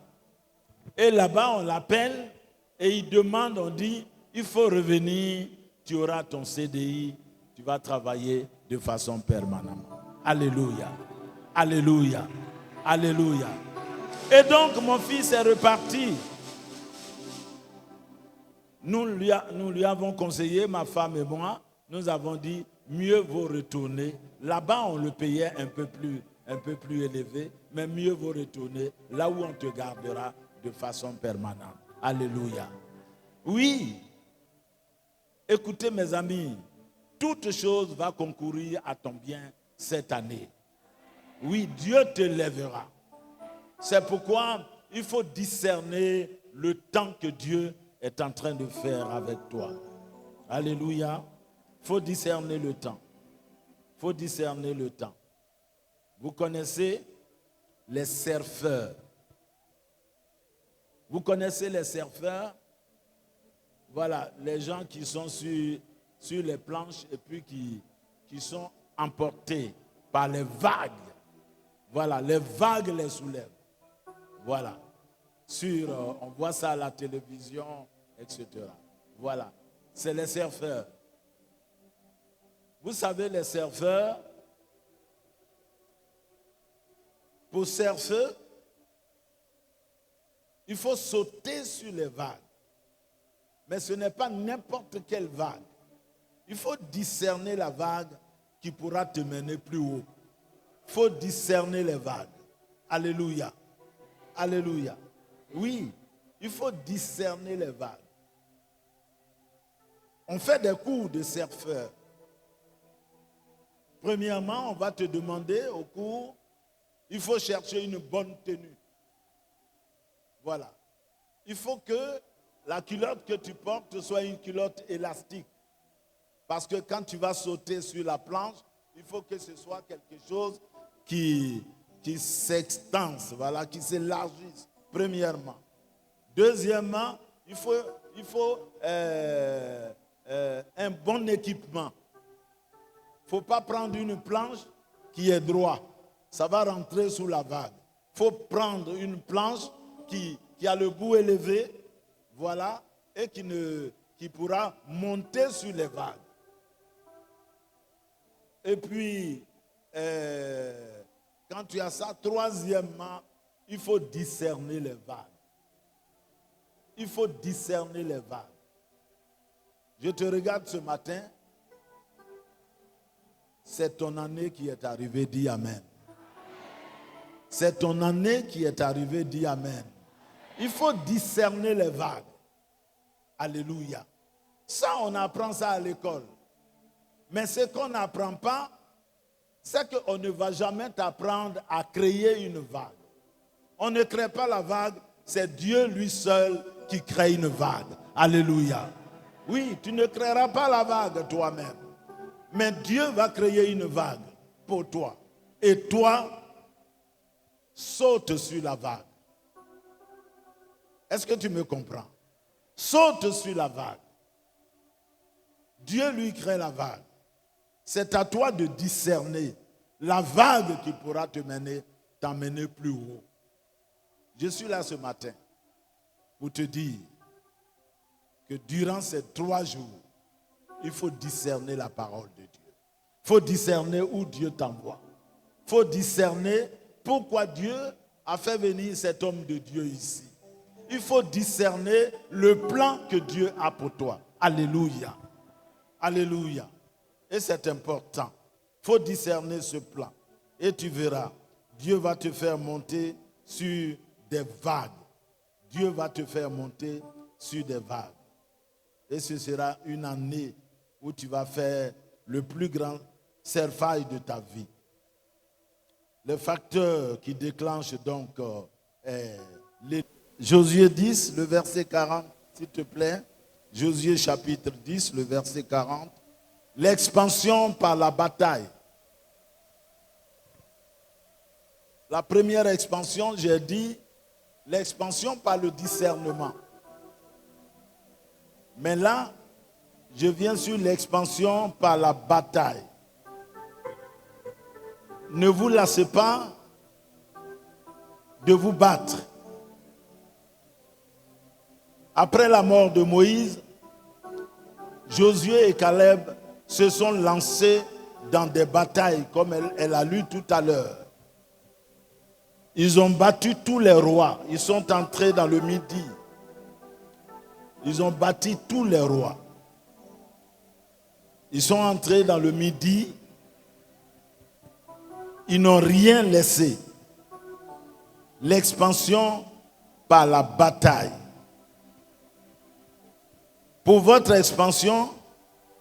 Et là-bas, on l'appelle et il demande, on dit, il faut revenir, tu auras ton CDI, tu vas travailler de façon permanente. Alléluia. Alléluia. Alléluia. Et donc, mon fils est reparti. Nous lui avons conseillé, ma femme et moi, nous avons dit, mieux vaut retourner. Là-bas, on le payait un peu plus élevé, mais mieux vaut retourner là où on te gardera de façon permanente. Alléluia. Oui, écoutez mes amis, toute chose va concourir à ton bien cette année. Oui, Dieu te lèvera. C'est pourquoi il faut discerner le temps que Dieu est en train de faire avec toi. Alléluia. Il faut discerner le temps. Il faut discerner le temps. Vous connaissez les surfeurs. Vous connaissez les surfeurs? Voilà, les gens qui sont sur les planches et puis qui sont emportés par les vagues. Voilà, les vagues les soulèvent. Voilà. On voit ça à la télévision, etc. Voilà. C'est les surfeurs. Vous savez, les surfeurs, pour surfer, il faut sauter sur les vagues. Mais ce n'est pas n'importe quelle vague. Il faut discerner la vague qui pourra te mener plus haut. Il faut discerner les vagues. Alléluia. Alléluia. Oui, il faut discerner les vagues. On fait des cours de surfeurs. Premièrement, on va te demander au cours, il faut chercher une bonne tenue. Voilà. Il faut que la culotte que tu portes soit une culotte élastique. Parce que quand tu vas sauter sur la planche, il faut que ce soit quelque chose qui s'extense, voilà, qui s'élargisse, premièrement. Deuxièmement, il faut un bon équipement. Il ne faut pas prendre une planche qui est droite. Ça va rentrer sous la vague. Il faut prendre une planche qui a le bout élevé, voilà, et qui pourra monter sur les vagues. Et puis, quand tu as ça, troisièmement, il faut discerner les vagues. Il faut discerner les vagues. Je te regarde ce matin. C'est ton année qui est arrivée, dis Amen. C'est ton année qui est arrivée, dis Amen. Il faut discerner les vagues. Alléluia. Ça, on apprend ça à l'école. Mais ce qu'on n'apprend pas, c'est qu'on ne va jamais t'apprendre à créer une vague. On ne crée pas la vague, c'est Dieu lui seul qui crée une vague. Alléluia. Oui, tu ne créeras pas la vague toi-même. Mais Dieu va créer une vague pour toi. Et toi, saute sur la vague. Est-ce que tu me comprends? Saute sur la vague. Dieu lui crée la vague. C'est à toi de discerner la vague qui pourra t'emmener plus haut. Je suis là ce matin pour te dire, que durant ces 3 jours, il faut discerner la parole de Dieu. Il faut discerner où Dieu t'envoie. Il faut discerner pourquoi Dieu a fait venir cet homme de Dieu ici. Il faut discerner le plan que Dieu a pour toi. Alléluia. Alléluia. Et c'est important. Il faut discerner ce plan. Et tu verras, Dieu va te faire monter sur des vagues. Dieu va te faire monter sur des vagues. Et ce sera une année où tu vas faire le plus grand surface de ta vie. Le facteur qui déclenche donc Josué 10, le verset 40, s'il te plaît. Josué chapitre 10, le verset 40. L'expansion par la bataille. La première expansion, j'ai dit, l'expansion par le discernement. Mais là, je viens sur l'expansion par la bataille. Ne vous lassez pas de vous battre. Après la mort de Moïse, Josué et Caleb se sont lancés dans des batailles, comme elle a lu tout à l'heure. Ils ont battu tous les rois. Ils sont entrés dans le Midi. Ils ont battu tous les rois. Ils sont entrés dans le Midi. Ils n'ont rien laissé. L'expansion par la bataille. Pour votre expansion,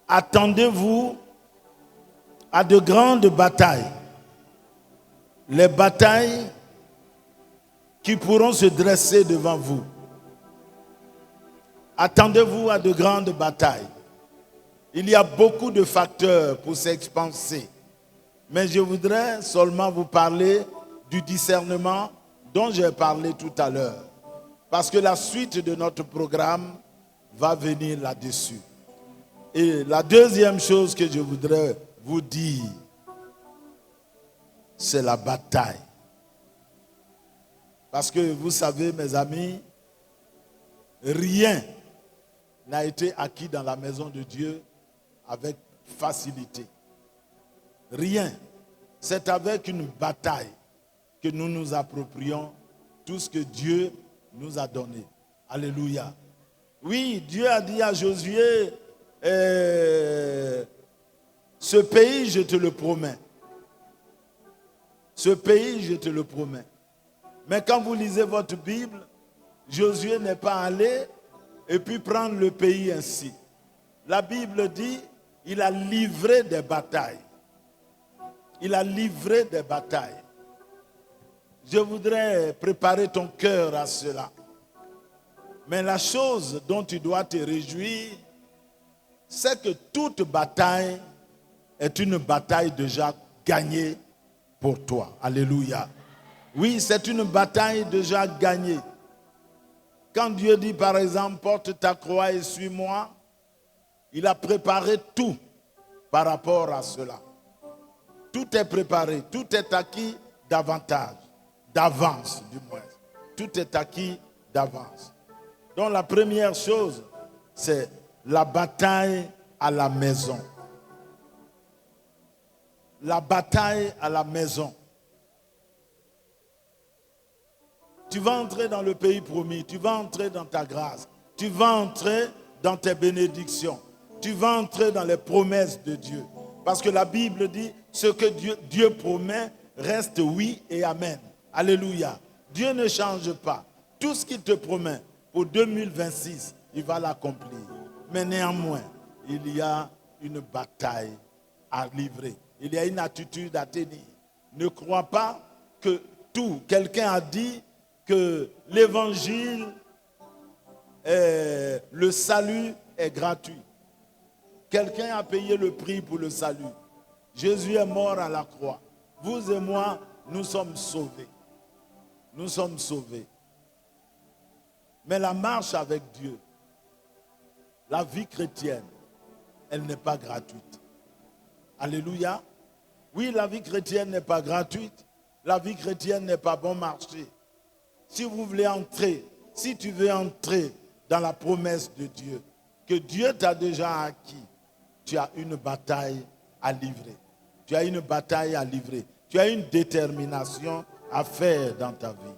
attendez-vous à de grandes batailles. Les batailles qui pourront se dresser devant vous. Attendez-vous à de grandes batailles. Il y a beaucoup de facteurs pour s'expanser. Mais je voudrais seulement vous parler du discernement dont j'ai parlé tout à l'heure. Parce que la suite de notre programme va venir là-dessus. Et la deuxième chose que je voudrais vous dire, c'est la bataille. Parce que vous savez, mes amis, rien n'a été acquis dans la maison de Dieu avec facilité. Rien. C'est avec une bataille que nous nous approprions tout ce que Dieu nous a donné. Alléluia. Oui, Dieu a dit à Josué, ce pays, je te le promets. Ce pays, je te le promets. Mais quand vous lisez votre Bible, Josué n'est pas allé et puis prendre le pays ainsi. La Bible dit, il a livré des batailles. Il a livré des batailles. Je voudrais préparer ton cœur à cela. Mais la chose dont tu dois te réjouir, c'est que toute bataille est une bataille déjà gagnée pour toi. Alléluia. Oui, c'est une bataille déjà gagnée. Quand Dieu dit par exemple, porte ta croix et suis-moi, il a préparé tout par rapport à cela. Tout est préparé, tout est acquis davantage, d'avance du moins. Tout est acquis d'avance. Donc la première chose, c'est la bataille à la maison. La bataille à la maison. Tu vas entrer dans le pays promis, tu vas entrer dans ta grâce, tu vas entrer dans tes bénédictions, tu vas entrer dans les promesses de Dieu. Parce que la Bible dit, ce que Dieu promet reste oui et amen. Alléluia. Dieu ne change pas. Tout ce qu'il te promet pour 2026, il va l'accomplir. Mais néanmoins, il y a une bataille à livrer. Il y a une attitude à tenir. Ne crois pas que tout. Quelqu'un a dit que l'évangile, le salut est gratuit. Quelqu'un a payé le prix pour le salut. Jésus est mort à la croix. Vous et moi, nous sommes sauvés. Nous sommes sauvés. Mais la marche avec Dieu, la vie chrétienne, elle n'est pas gratuite. Alléluia. Oui, la vie chrétienne n'est pas gratuite. La vie chrétienne n'est pas bon marché. Si vous voulez entrer, si tu veux entrer dans la promesse de Dieu, que Dieu t'a déjà acquis, tu as une bataille à livrer. Tu as une bataille à livrer. Tu as une détermination à faire dans ta vie.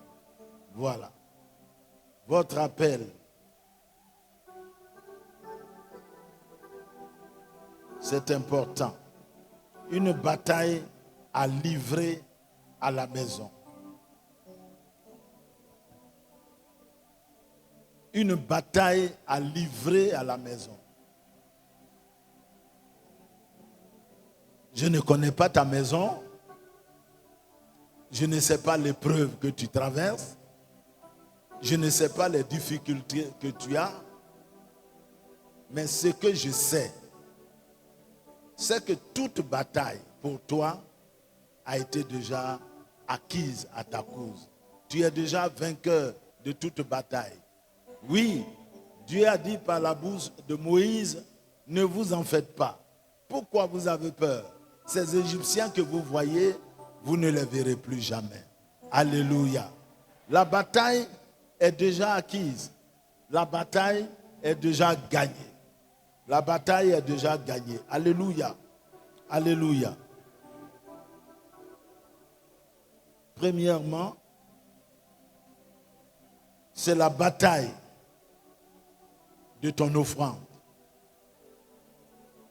Voilà. Votre appel. C'est important. Une bataille à livrer à la maison. Une bataille à livrer à la maison. Je ne connais pas ta maison. Je ne sais pas l'épreuve que tu traverses. Je ne sais pas les difficultés que tu as. Mais ce que je sais, c'est que toute bataille pour toi a été déjà acquise à ta cause. Tu es déjà vainqueur de toute bataille. Oui, Dieu a dit par la bouche de Moïse, ne vous en faites pas. Pourquoi vous avez peur? Ces Égyptiens que vous voyez, vous ne les verrez plus jamais. Alléluia. La bataille est déjà acquise. La bataille est déjà gagnée. La bataille est déjà gagnée. Alléluia. Alléluia. Premièrement, c'est la bataille de ton offrande.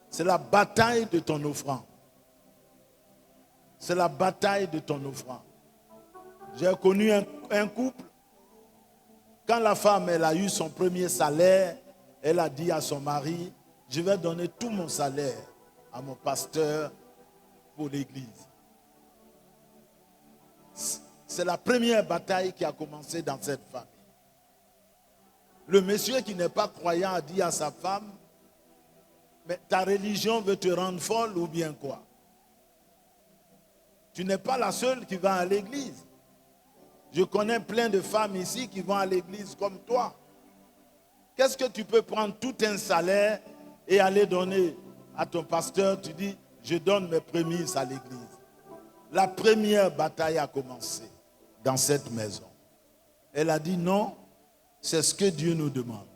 C'est la bataille de ton offrande. C'est la bataille de ton offrande. J'ai connu un couple, quand la femme elle a eu son premier salaire, elle a dit à son mari, je vais donner tout mon salaire à mon pasteur pour l'église. C'est la première bataille qui a commencé dans cette famille. Le monsieur qui n'est pas croyant a dit à sa femme, mais ta religion veut te rendre folle ou bien quoi? Tu n'es pas la seule qui va à l'église. Je connais plein de femmes ici qui vont à l'église comme toi. Qu'est-ce que tu peux prendre tout un salaire et aller donner à ton pasteur? Tu dis, je donne mes prémices à l'église. La première bataille a commencé dans cette maison. Elle a dit non, c'est ce que Dieu nous demande.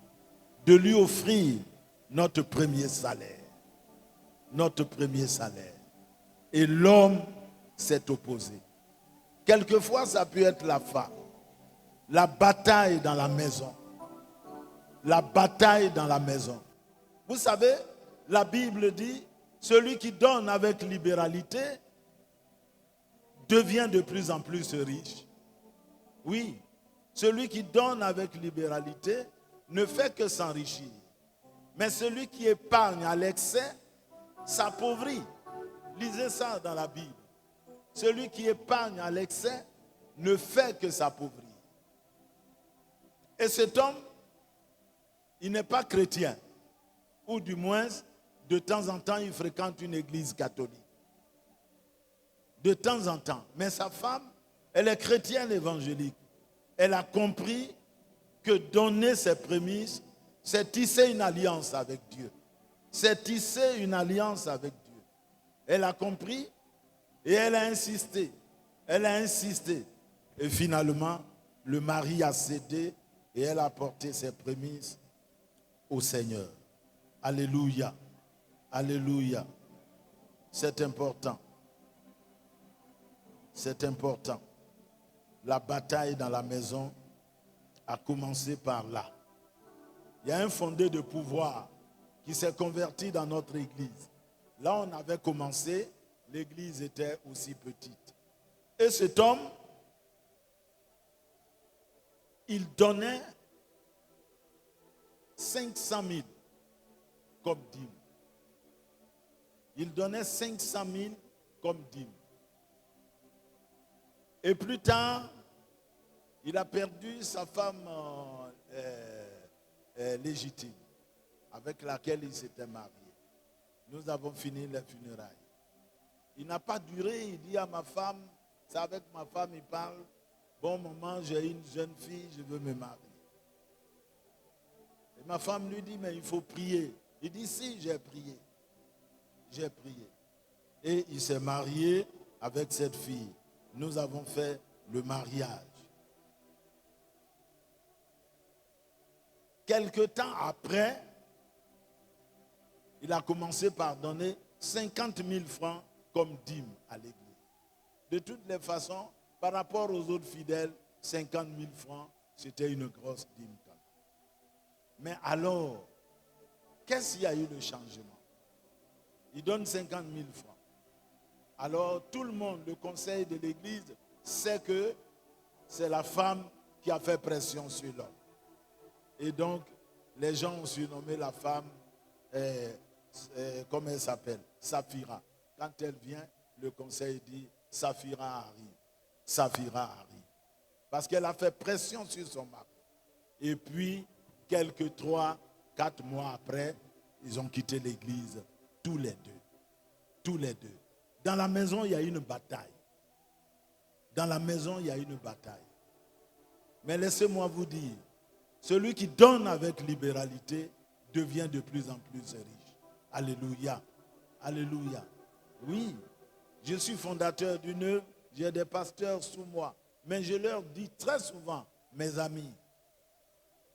De lui offrir notre premier salaire. Notre premier salaire. Et l'homme s'est opposé. Quelquefois, ça peut être la femme. La bataille dans la maison. La bataille dans la maison. Vous savez, la Bible dit, celui qui donne avec libéralité devient de plus en plus riche. Oui, celui qui donne avec libéralité ne fait que s'enrichir. Mais celui qui épargne à l'excès s'appauvrit. Lisez ça dans la Bible. Celui qui épargne à l'excès ne fait que s'appauvrir. Et cet homme, il n'est pas chrétien. Ou du moins, de temps en temps, il fréquente une église catholique. De temps en temps. Mais sa femme, elle est chrétienne évangélique. Elle a compris que donner ses prémices, c'est tisser une alliance avec Dieu. C'est tisser une alliance avec Dieu. Elle a compris et elle a insisté. Elle a insisté. Et finalement, le mari a cédé et elle a porté ses prémices au Seigneur. Alléluia. Alléluia. C'est important. C'est important. La bataille dans la maison a commencé par là. Il y a un fondé de pouvoir qui s'est converti dans notre église. Là, on avait commencé, l'église était aussi petite. Et cet homme, il donnait 500 000 comme dîme. Il donnait 500 000 comme dîme. Et plus tard, il a perdu sa femme légitime, avec laquelle il s'était marié. Nous avons fini les funérailles. Il n'a pas duré, il dit à ma femme, c'est avec ma femme, il parle, bon maman, j'ai une jeune fille, je veux me marier. Et ma femme lui dit, mais il faut prier. Il dit, si, j'ai prié. J'ai prié. Et il s'est marié avec cette fille. Nous avons fait le mariage. Quelque temps après, il a commencé par donner 50 000 francs comme dîme à l'église. De toutes les façons, par rapport aux autres fidèles, 50 000 francs, c'était une grosse dîme. Mais alors, qu'est-ce qu'il y a eu de changement? Il donne 50 000 francs. Alors, tout le monde, le conseil de l'église, sait que c'est la femme qui a fait pression sur l'homme. Et donc, les gens ont surnommé la femme, comment elle s'appelle? Saphira. Quand elle vient, le conseil dit Saphira arrive. Saphira arrive. Parce qu'elle a fait pression sur son mari. Et puis, quelques 3-4 mois après, ils ont quitté l'église, tous les deux. Tous les deux. Dans la maison, il y a une bataille. Dans la maison, il y a une bataille. Mais laissez-moi vous dire, celui qui donne avec libéralité devient de plus en plus riche. Alléluia. Alléluia. Oui, je suis fondateur d'une œuvre, j'ai des pasteurs sous moi. Mais je leur dis très souvent, mes amis,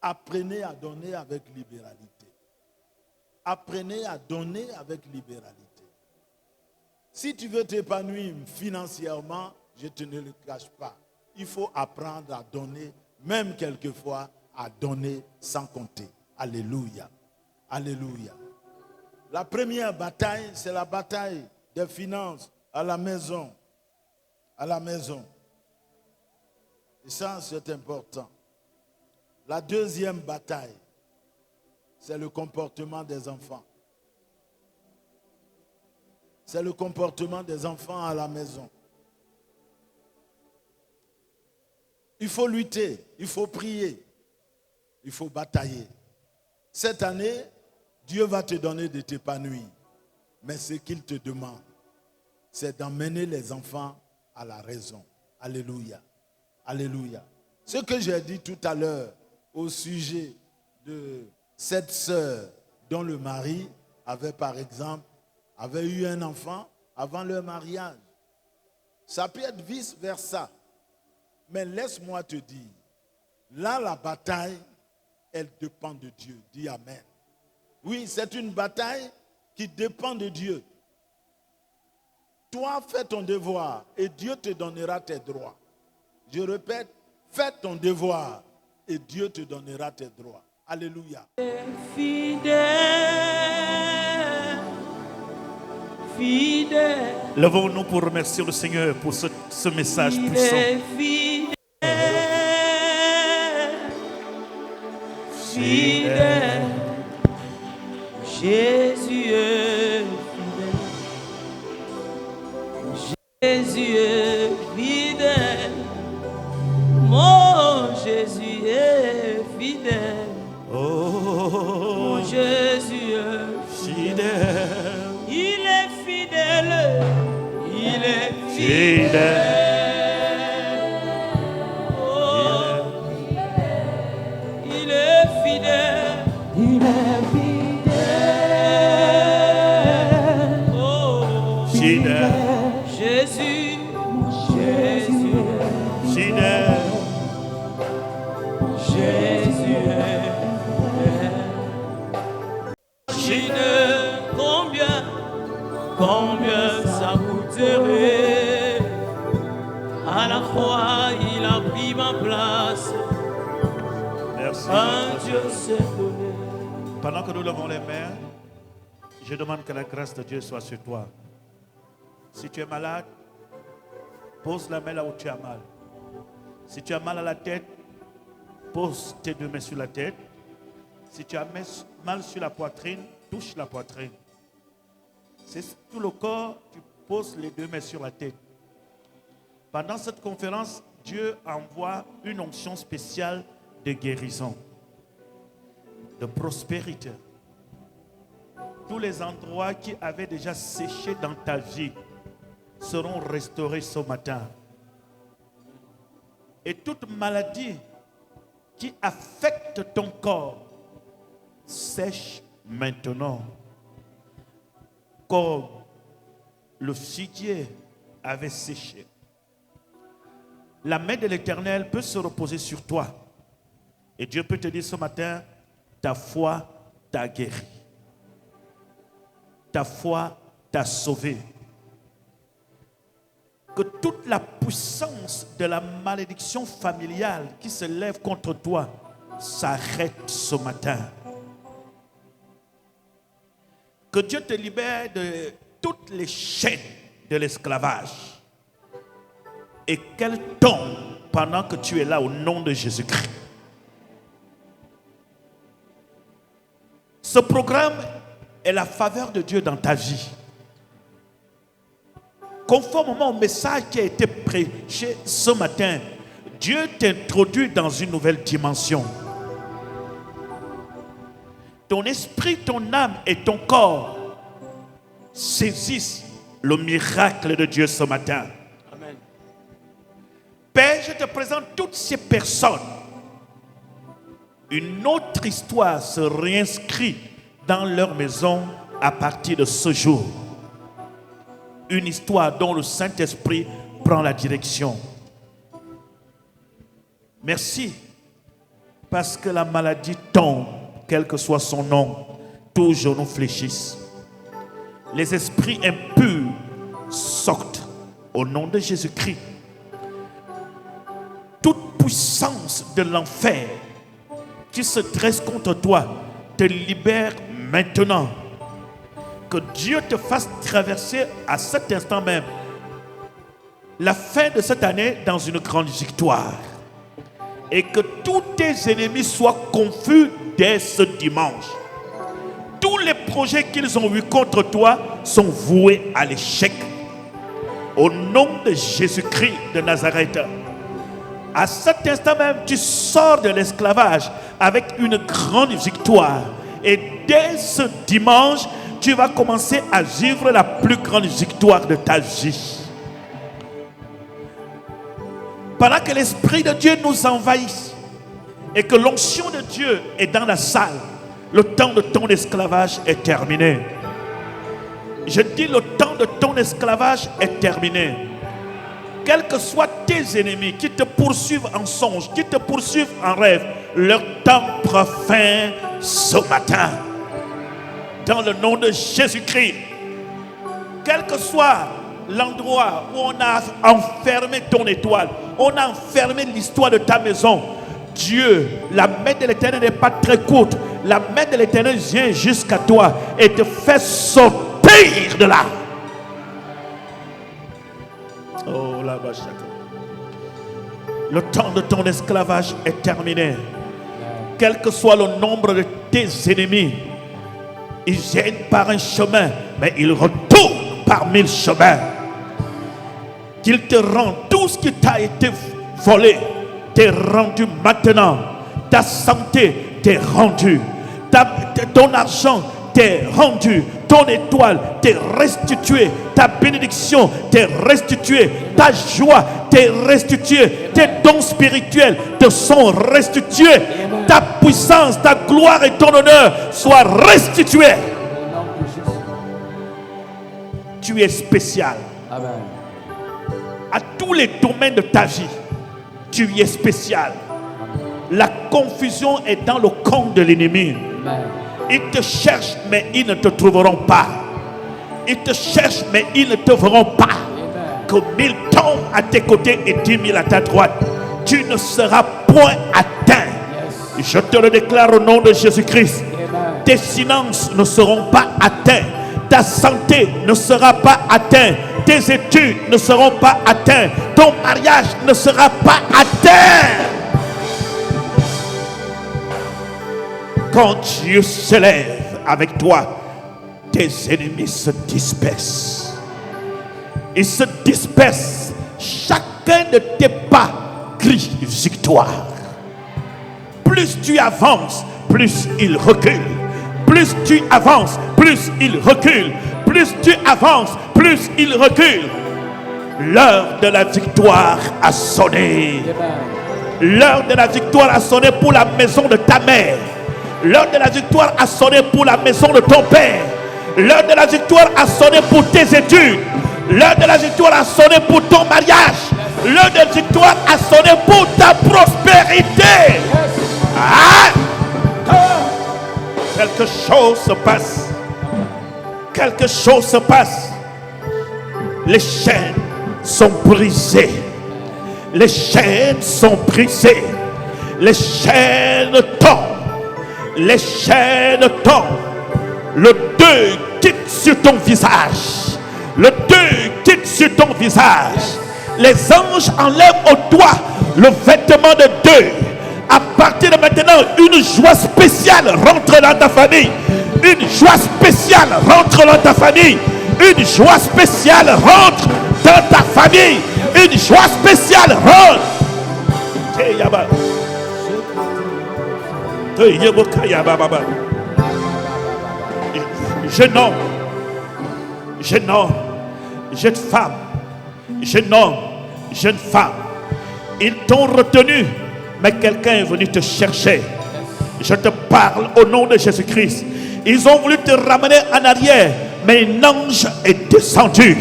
apprenez à donner avec libéralité. Apprenez à donner avec libéralité. Si tu veux t'épanouir financièrement, je te ne le cache pas. Il faut apprendre à donner, même quelquefois à donner sans compter. Alléluia. Alléluia. La première bataille, c'est la bataille des finances à la maison. À la maison. Et ça, c'est important. La deuxième bataille, c'est le comportement des enfants. C'est le comportement des enfants à la maison. Il faut lutter, il faut prier, il faut batailler. Cette année, Dieu va te donner de t'épanouir. Mais ce qu'il te demande, c'est d'emmener les enfants à la raison. Alléluia. Alléluia. Ce que j'ai dit tout à l'heure au sujet de cette sœur dont le mari avait, par exemple, avait eu un enfant avant leur mariage. Ça peut être vice-versa. Mais laisse-moi te dire, là, la bataille, elle dépend de Dieu. Dis Amen. Oui, c'est une bataille qui dépend de Dieu. Toi, fais ton devoir et Dieu te donnera tes droits. Je répète, fais ton devoir et Dieu te donnera tes droits. Alléluia. Fidèle, fidèle. Levons-nous pour remercier le Seigneur pour ce message puissant. Fidèle, fidèle, Jésus est fidèle. Jésus est fidèle. Mon Jésus est fidèle. Oh, Mon Jésus est fidèle. Il est fidèle. Il est fidèle. Fidèle. Oh, il est fidèle. Il est fidèle. Oh, Fidèle. Jésus, Jésus, Fidèle. Jésus est fidèle. Combien ça coûterait? À la croix, il a pris ma place. Merci. Un Dieu s'est donné. Pendant que nous levons les mains, je demande que la grâce de Dieu soit sur toi. Si tu es malade, pose la main là où tu as mal. Si tu as mal à la tête, pose tes deux mains sur la tête. Si tu as mal sur la poitrine, touche la poitrine. C'est tout le corps, tu poses les deux mains sur la tête. Pendant cette conférence, Dieu envoie une onction spéciale de guérison, de prospérité. Tous les endroits qui avaient déjà séché dans ta vie seront restaurés ce matin. Et toute maladie qui affecte ton corps sèche maintenant. Comme le figuier avait séché. La main de l'Éternel peut se reposer sur toi. Et Dieu peut te dire ce matin, ta foi t'a guéri. ta foi t'a sauvé. Que toute la puissance de la malédiction familiale qui se lève contre toi s'arrête ce matin. Que Dieu te libère de toutes les chaînes de l'esclavage et qu'elle tombe pendant que tu es là au nom de Jésus-Christ. Ce programme est la faveur de Dieu dans ta vie. Conformément au message qui a été prêché ce matin, Dieu t'introduit dans une nouvelle dimension. Ton esprit, ton âme et ton corps saisissent le miracle de Dieu ce matin. Amen. Père, je te présente toutes ces personnes. Une autre histoire se réinscrit dans leur maison à partir de ce jour. Une histoire dont le Saint-Esprit prend la direction. Merci, parce que la maladie tombe, quel que soit son nom, tous genoux fléchissent. Les esprits impurs sortent au nom de Jésus-Christ. Toute puissance de l'enfer qui se dresse contre toi te libère maintenant. Que Dieu te fasse traverser à cet instant même la fin de cette année dans une grande victoire. Et que tous tes ennemis soient confus dès ce dimanche. Tous les projets qu'ils ont eus contre toi sont voués à l'échec. Au nom de Jésus-Christ de Nazareth. À cet instant même, tu sors de l'esclavage avec une grande victoire. Et dès ce dimanche, tu vas commencer à vivre la plus grande victoire de ta vie. Pendant que l'Esprit de Dieu nous envahit et que l'onction de Dieu est dans la salle, le temps de ton esclavage est terminé. Je dis le temps de ton esclavage est terminé. Quels que soient tes ennemis qui te poursuivent en songe, qui te poursuivent en rêve, leur temps prend fin ce matin. Dans le nom de Jésus-Christ, quel que soit l'endroit où on a enfermé ton étoile, on a enfermé l'histoire de ta maison, Dieu, la main de l'Éternel n'est pas très courte. La main de l'Éternel vient jusqu'à toi et te fait sortir de là. Oh là bas. Le temps de ton esclavage est terminé. Quel que soit le nombre de tes ennemis, ils viennent par un chemin, mais ils retournent par 1000 chemins. Qu'il te rende tout ce qui t'a été volé, t'est rendu maintenant. Ta santé t'est rendue. Ton argent t'est rendu. Ton étoile t'est restituée. Ta bénédiction t'est restituée. Ta joie t'est restituée. Tes dons spirituels te sont restitués. Ta puissance, ta gloire et ton honneur soient restitués. Tu es spécial. Amen. À tous les domaines de ta vie, tu es spécial. La confusion est dans le camp de l'ennemi. Ils te cherchent, mais ils ne te trouveront pas. Ils te cherchent, mais ils ne te verront pas. Que 1000 tombent à tes côtés et 10 000 à ta droite, tu ne seras point atteint. Je te le déclare au nom de Jésus-Christ. Tes finances ne seront pas atteintes. Ta santé ne sera pas atteinte. Tes études ne seront pas atteintes. Ton mariage ne sera pas atteint. Quand Dieu s'élève avec toi, tes ennemis se dispersent. Ils se dispersent. Chacun de tes pas crie victoire. Plus tu avances, plus il recule. Plus tu avances, plus il recule. Plus tu avances, plus il recule. L'heure de la victoire a sonné. L'heure de la victoire a sonné pour la maison de ta mère. L'heure de la victoire a sonné pour la maison de ton père. L'heure de la victoire a sonné pour tes études. L'heure de la victoire a sonné pour ton mariage. L'heure de la victoire a sonné pour ta prospérité. Ah! Quelque chose se passe. quelque chose se passe. Les chaînes sont brisées. Les chaînes sont brisées. Les chaînes tombent. Les chaînes tombent. Le deuil quitte sur ton visage. Le deuil quitte sur ton visage. Les anges enlèvent au doigt le vêtement de deuil. À partir de maintenant, une joie spéciale rentre dans ta famille. Une joie spéciale rentre dans ta famille. Une joie spéciale rentre dans ta famille. Une joie spéciale rentre. Jeune homme, jeune femme, jeune homme, jeune femme, ils t'ont retenu, mais quelqu'un est venu te chercher. Je te parle au nom de Jésus-Christ. Ils ont voulu te ramener en arrière, mais un ange est descendu.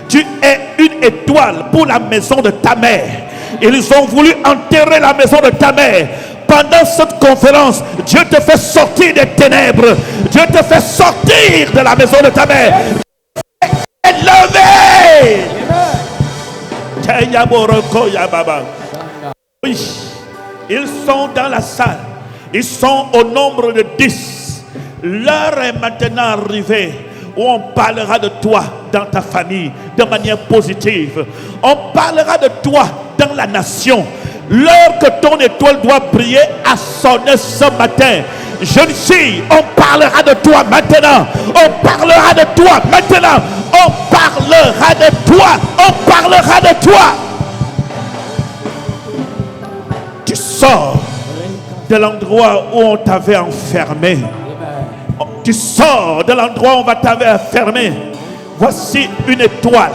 Tu es une étoile pour la maison de ta mère. Ils ont voulu enterrer la maison de ta mère. Pendant cette conférence, Dieu te fait sortir des ténèbres. Dieu te fait sortir de la maison de ta mère. Élevé. Oui, ils sont dans la salle. Ils sont au nombre de 10. L'heure est maintenant arrivée où on parlera de toi dans ta famille de manière positive. On parlera de toi dans la nation. L'heure que ton étoile doit briller a sonné ce matin. Jeune fille, on parlera de toi maintenant. On parlera de toi maintenant. On parlera de toi. On parlera de toi. Tu sors de l'endroit où on t'avait enfermé. Tu sors de l'endroit où on t'avait enfermé. Voici une étoile.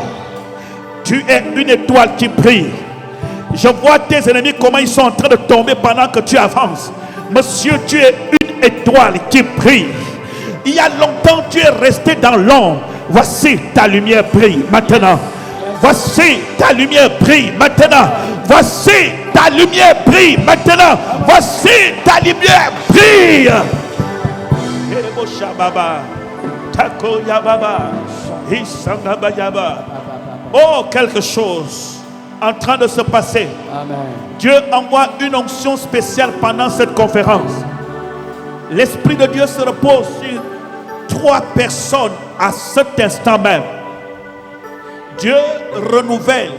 Tu es une étoile qui brille. Je vois tes ennemis comment ils sont en train de tomber pendant que tu avances. Monsieur, tu es une étoile qui brille. Il y a longtemps tu es resté dans l'ombre. Voici ta lumière brille maintenant. Voici ta lumière brille maintenant. Voici ta lumière brille maintenant. Voici ta lumière brille. Oh, quelque chose en train de se passer. Amen. Dieu envoie une onction spéciale pendant cette conférence. L'Esprit de Dieu se repose sur 3 personnes à cet instant même. Dieu renouvelle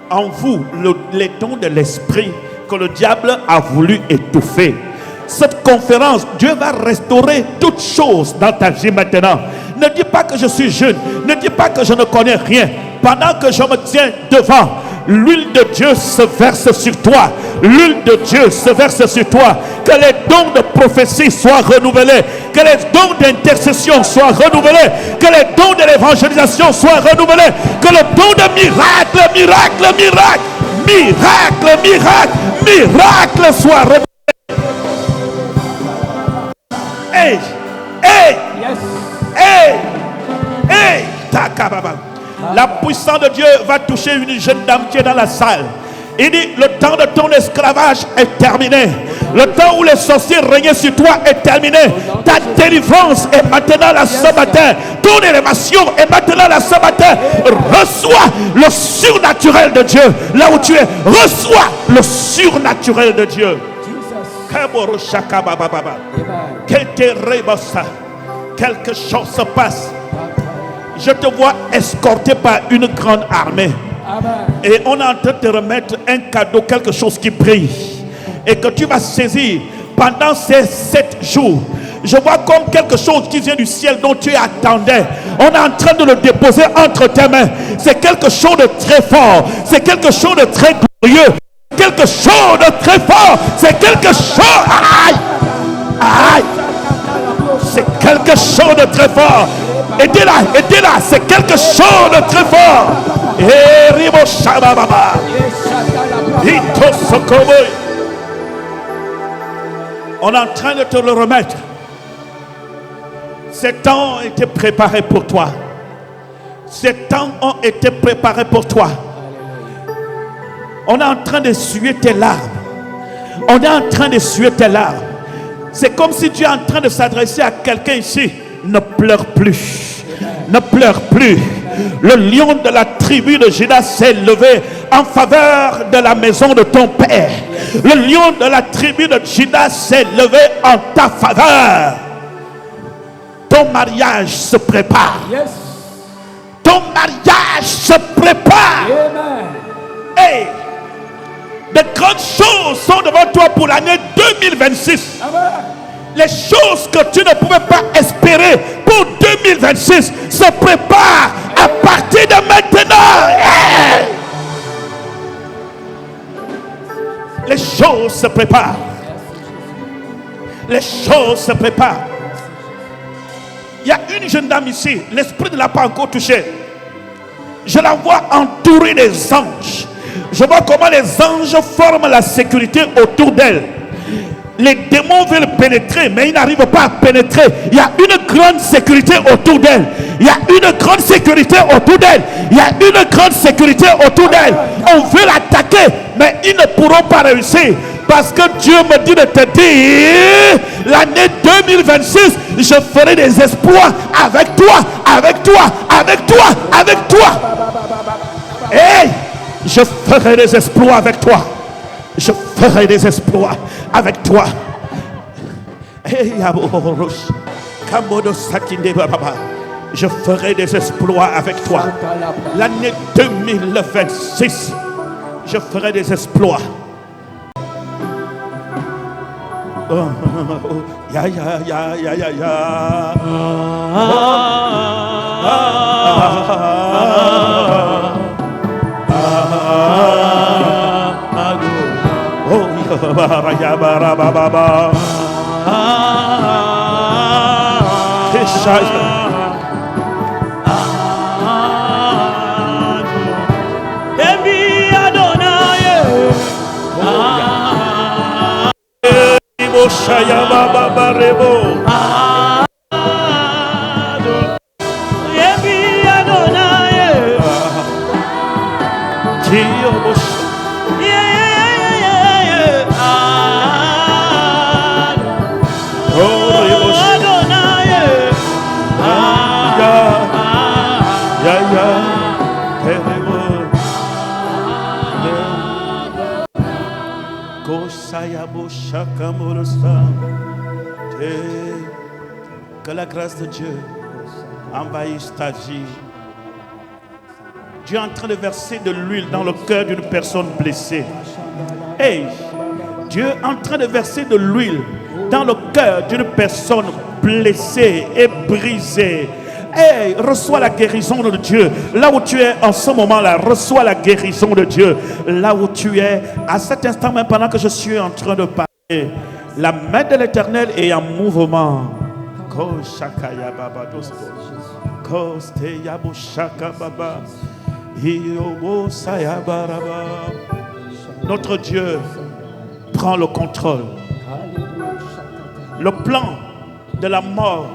en vous les dons de l'Esprit que le diable a voulu étouffer. Cette conférence, Dieu va restaurer toutes choses dans ta vie maintenant. Ne dis pas que je suis jeune. Ne dis pas que je ne connais rien. Pendant que je me tiens devant, l'huile de Dieu se verse sur toi. L'huile de Dieu se verse sur toi. Que les dons de prophétie soient renouvelés. Que les dons d'intercession soient renouvelés. Que les dons de l'évangélisation soient renouvelés. Que le don de miracle, miracle, miracle, miracle, miracle, miracle soit renouvelé. Hey, hey, yes. Hey, hey, takababa. La puissance de Dieu va toucher une jeune dame qui est dans la salle. Il dit, le temps de ton esclavage est terminé. Le temps où les sorciers régnaient sur toi est terminé. Ta délivrance est maintenant là ce matin. Ton élévation est maintenant là ce matin. Reçois le surnaturel de Dieu. Là où tu es, reçois le surnaturel de Dieu. Quelque chose se passe. Je te vois escorté par une grande armée. Et on est en train de te remettre un cadeau, quelque chose qui brille. Et que tu vas saisir pendant ces 7 jours. Je vois comme quelque chose qui vient du ciel dont tu attendais. On est en train de le déposer entre tes mains. C'est quelque chose de très fort. C'est quelque chose de très glorieux. Quelque chose de très fort. C'est quelque chose. Aïe! Aïe! C'est quelque chose de très fort. Aidez-la, c'est quelque chose de très fort. On est en train de te le remettre. Ces temps ont été préparés pour toi. Ces temps ont été préparés pour toi. On est en train d'essuyer tes larmes. On est en train d'essuyer tes larmes. C'est comme si Dieu est en train de s'adresser à quelqu'un ici. Ne pleure plus. ne pleure plus. Le lion de la tribu de Juda s'est levé en faveur de la maison de ton père. Le lion de la tribu de Juda s'est levé en ta faveur. Ton mariage se prépare. Ton mariage se prépare. Hey, de grandes choses sont devant toi pour l'année 2026. Les choses que tu ne pouvais pas espérer pour 2026 se préparent à partir de maintenant. Hey! Les choses se préparent. Les choses se préparent. Il y a une jeune dame ici, l'esprit ne l'a pas encore touchée. Je la vois entourée des anges. Je vois comment les anges forment la sécurité autour d'elle. Les démons veulent pénétrer, mais ils n'arrivent pas à pénétrer. Il y a une grande sécurité autour d'elle. Il y a une grande sécurité autour d'elle. Il y a une grande sécurité autour d'elle. On veut l'attaquer, mais ils ne pourront pas réussir. Parce que Dieu me dit de te dire, l'année 2026, je ferai des exploits avec toi, avec toi, avec toi, avec toi. Hey, je ferai des exploits avec toi. Je ferai des exploits avec toi. Hey, je ferai des exploits avec toi. L'année 2026, je ferai des exploits. Oh, ya ya ya ya ya ya. Oh ya bara ba ba ba. Shaya baba barebo. Yebi Adonai. Tio bosh. Adonai. Ya ya. Que la grâce de Dieu envahisse ta vie. Dieu est en train de verser de l'huile dans le cœur d'une personne blessée. Hey, Dieu est en train de verser de l'huile dans le cœur d'une personne blessée et brisée. Hey, reçois la guérison de Dieu. Là où tu es en ce moment-là, reçois la guérison de Dieu. Là où tu es, à cet instant même, pendant que je suis en train de parler, la main de l'Éternel est en mouvement. Notre Dieu prend le contrôle. Le plan de la mort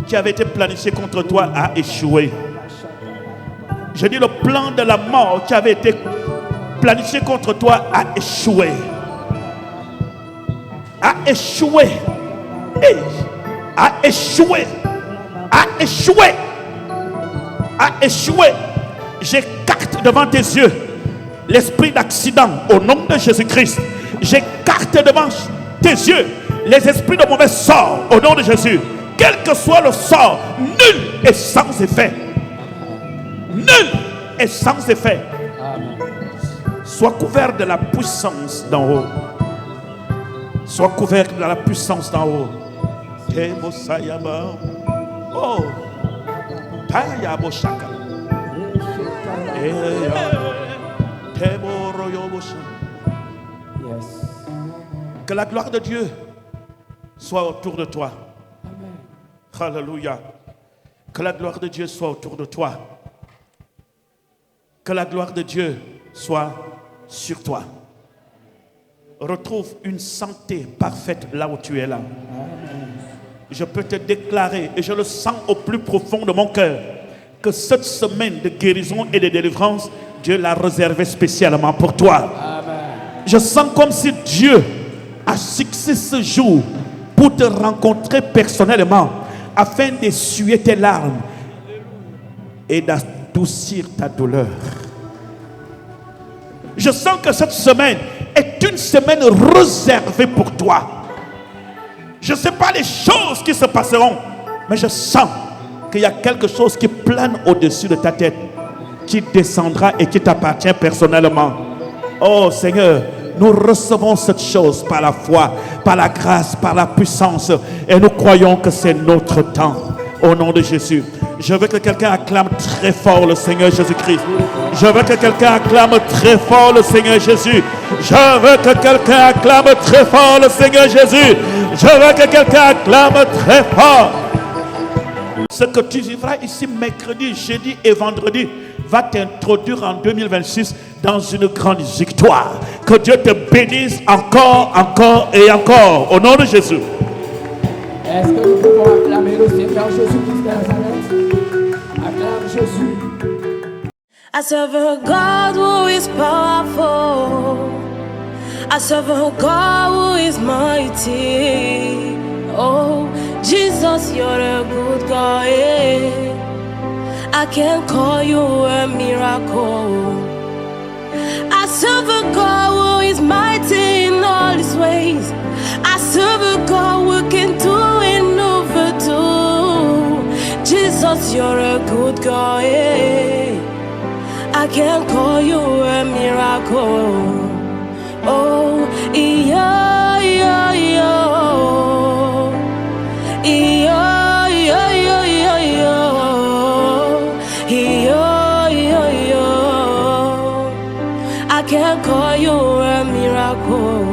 qui avait été planifié contre toi a échoué. Je dis le plan de la mort qui avait été planifié contre toi a échoué. A échoué. Hey. A échoué. A échoué. A échoué. J'écarte devant tes yeux l'esprit d'accident au nom de Jésus-Christ. J'écarte devant tes yeux les esprits de mauvais sort au nom de Jésus. Quel que soit le sort, nul est sans effet. Nul est sans effet. Sois couvert de la puissance d'en haut. Sois couvert de la puissance d'en haut. Oh, que la gloire de Dieu soit autour de toi. Alléluia. Que la gloire de Dieu soit autour de toi. Que la gloire de Dieu soit sur toi. Retrouve une santé parfaite là où tu es là. Je peux te déclarer, et je le sens au plus profond de mon cœur, que cette semaine de guérison et de délivrance, Dieu l'a réservée spécialement pour toi. Amen. Je sens comme si Dieu a fixé ce jour pour te rencontrer personnellement, afin d'essuyer tes larmes et d'adoucir ta douleur. Je sens que cette semaine est une semaine réservée pour toi. Je ne sais pas les choses qui se passeront, mais je sens qu'il y a quelque chose qui plane au-dessus de ta tête, qui descendra et qui t'appartient personnellement. Oh Seigneur, nous recevons cette chose par la foi, par la grâce, par la puissance, et nous croyons que c'est notre temps. Au nom de Jésus. Je veux que quelqu'un acclame très fort le Seigneur Jésus-Christ. Je veux que quelqu'un acclame très fort le Seigneur Jésus. Je veux que quelqu'un acclame très fort le Seigneur Jésus. Je veux que quelqu'un acclame très fort. Ce que tu vivras ici mercredi, jeudi et vendredi va t'introduire en 2026 dans une grande victoire. Que Dieu te bénisse encore, encore et encore. Au nom de Jésus. Est-ce que nous pouvons acclamer le Seigneur Jésus-Christ de Nazareth? Acclame Jésus. I serve a God who is powerful. I serve a God who is mighty. Oh, Jesus, you're a good God. I can call you a miracle. I serve a God who is mighty in all his ways. I serve a God who can do and overdo. Jesus, you're a good God. I can call you a miracle. Oh, yeah, yeah, yeah. Yeah, yeah, yeah, yeah, yeah. Yeah, yeah, yeah. I can call you a miracle.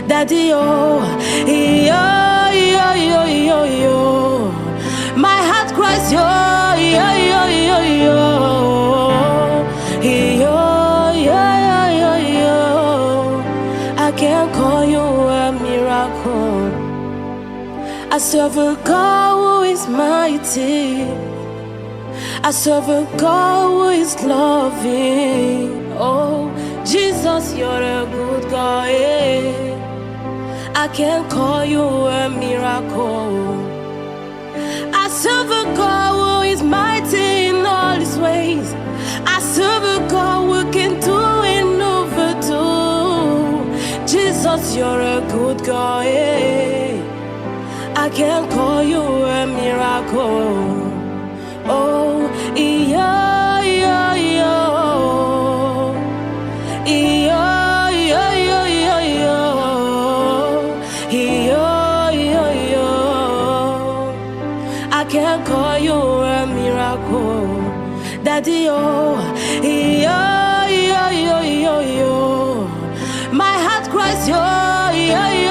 Daddy, oh, yeah, yeah, yeah, yeah, yeah. My heart cries, yeah, yeah, yeah, yeah, yeah. Yeah, yeah, yeah, yeah. I can call you a miracle. I serve a God who is mighty. I serve a God who is loving. Oh, Jesus, you're a good God. I can call you a miracle. I serve a God who is mighty in all his ways. I serve a God who can do and overdo. Jesus, you're a good God. I can call you a miracle. Oh, yeah, yeah, yeah. Yeah, yeah, yeah, yeah, yeah. Yeah, yeah, yeah. I can call you a miracle. Daddy, oh, yeah, yeah, yeah, yeah, yeah. My heart cries, yeah, yeah, yeah.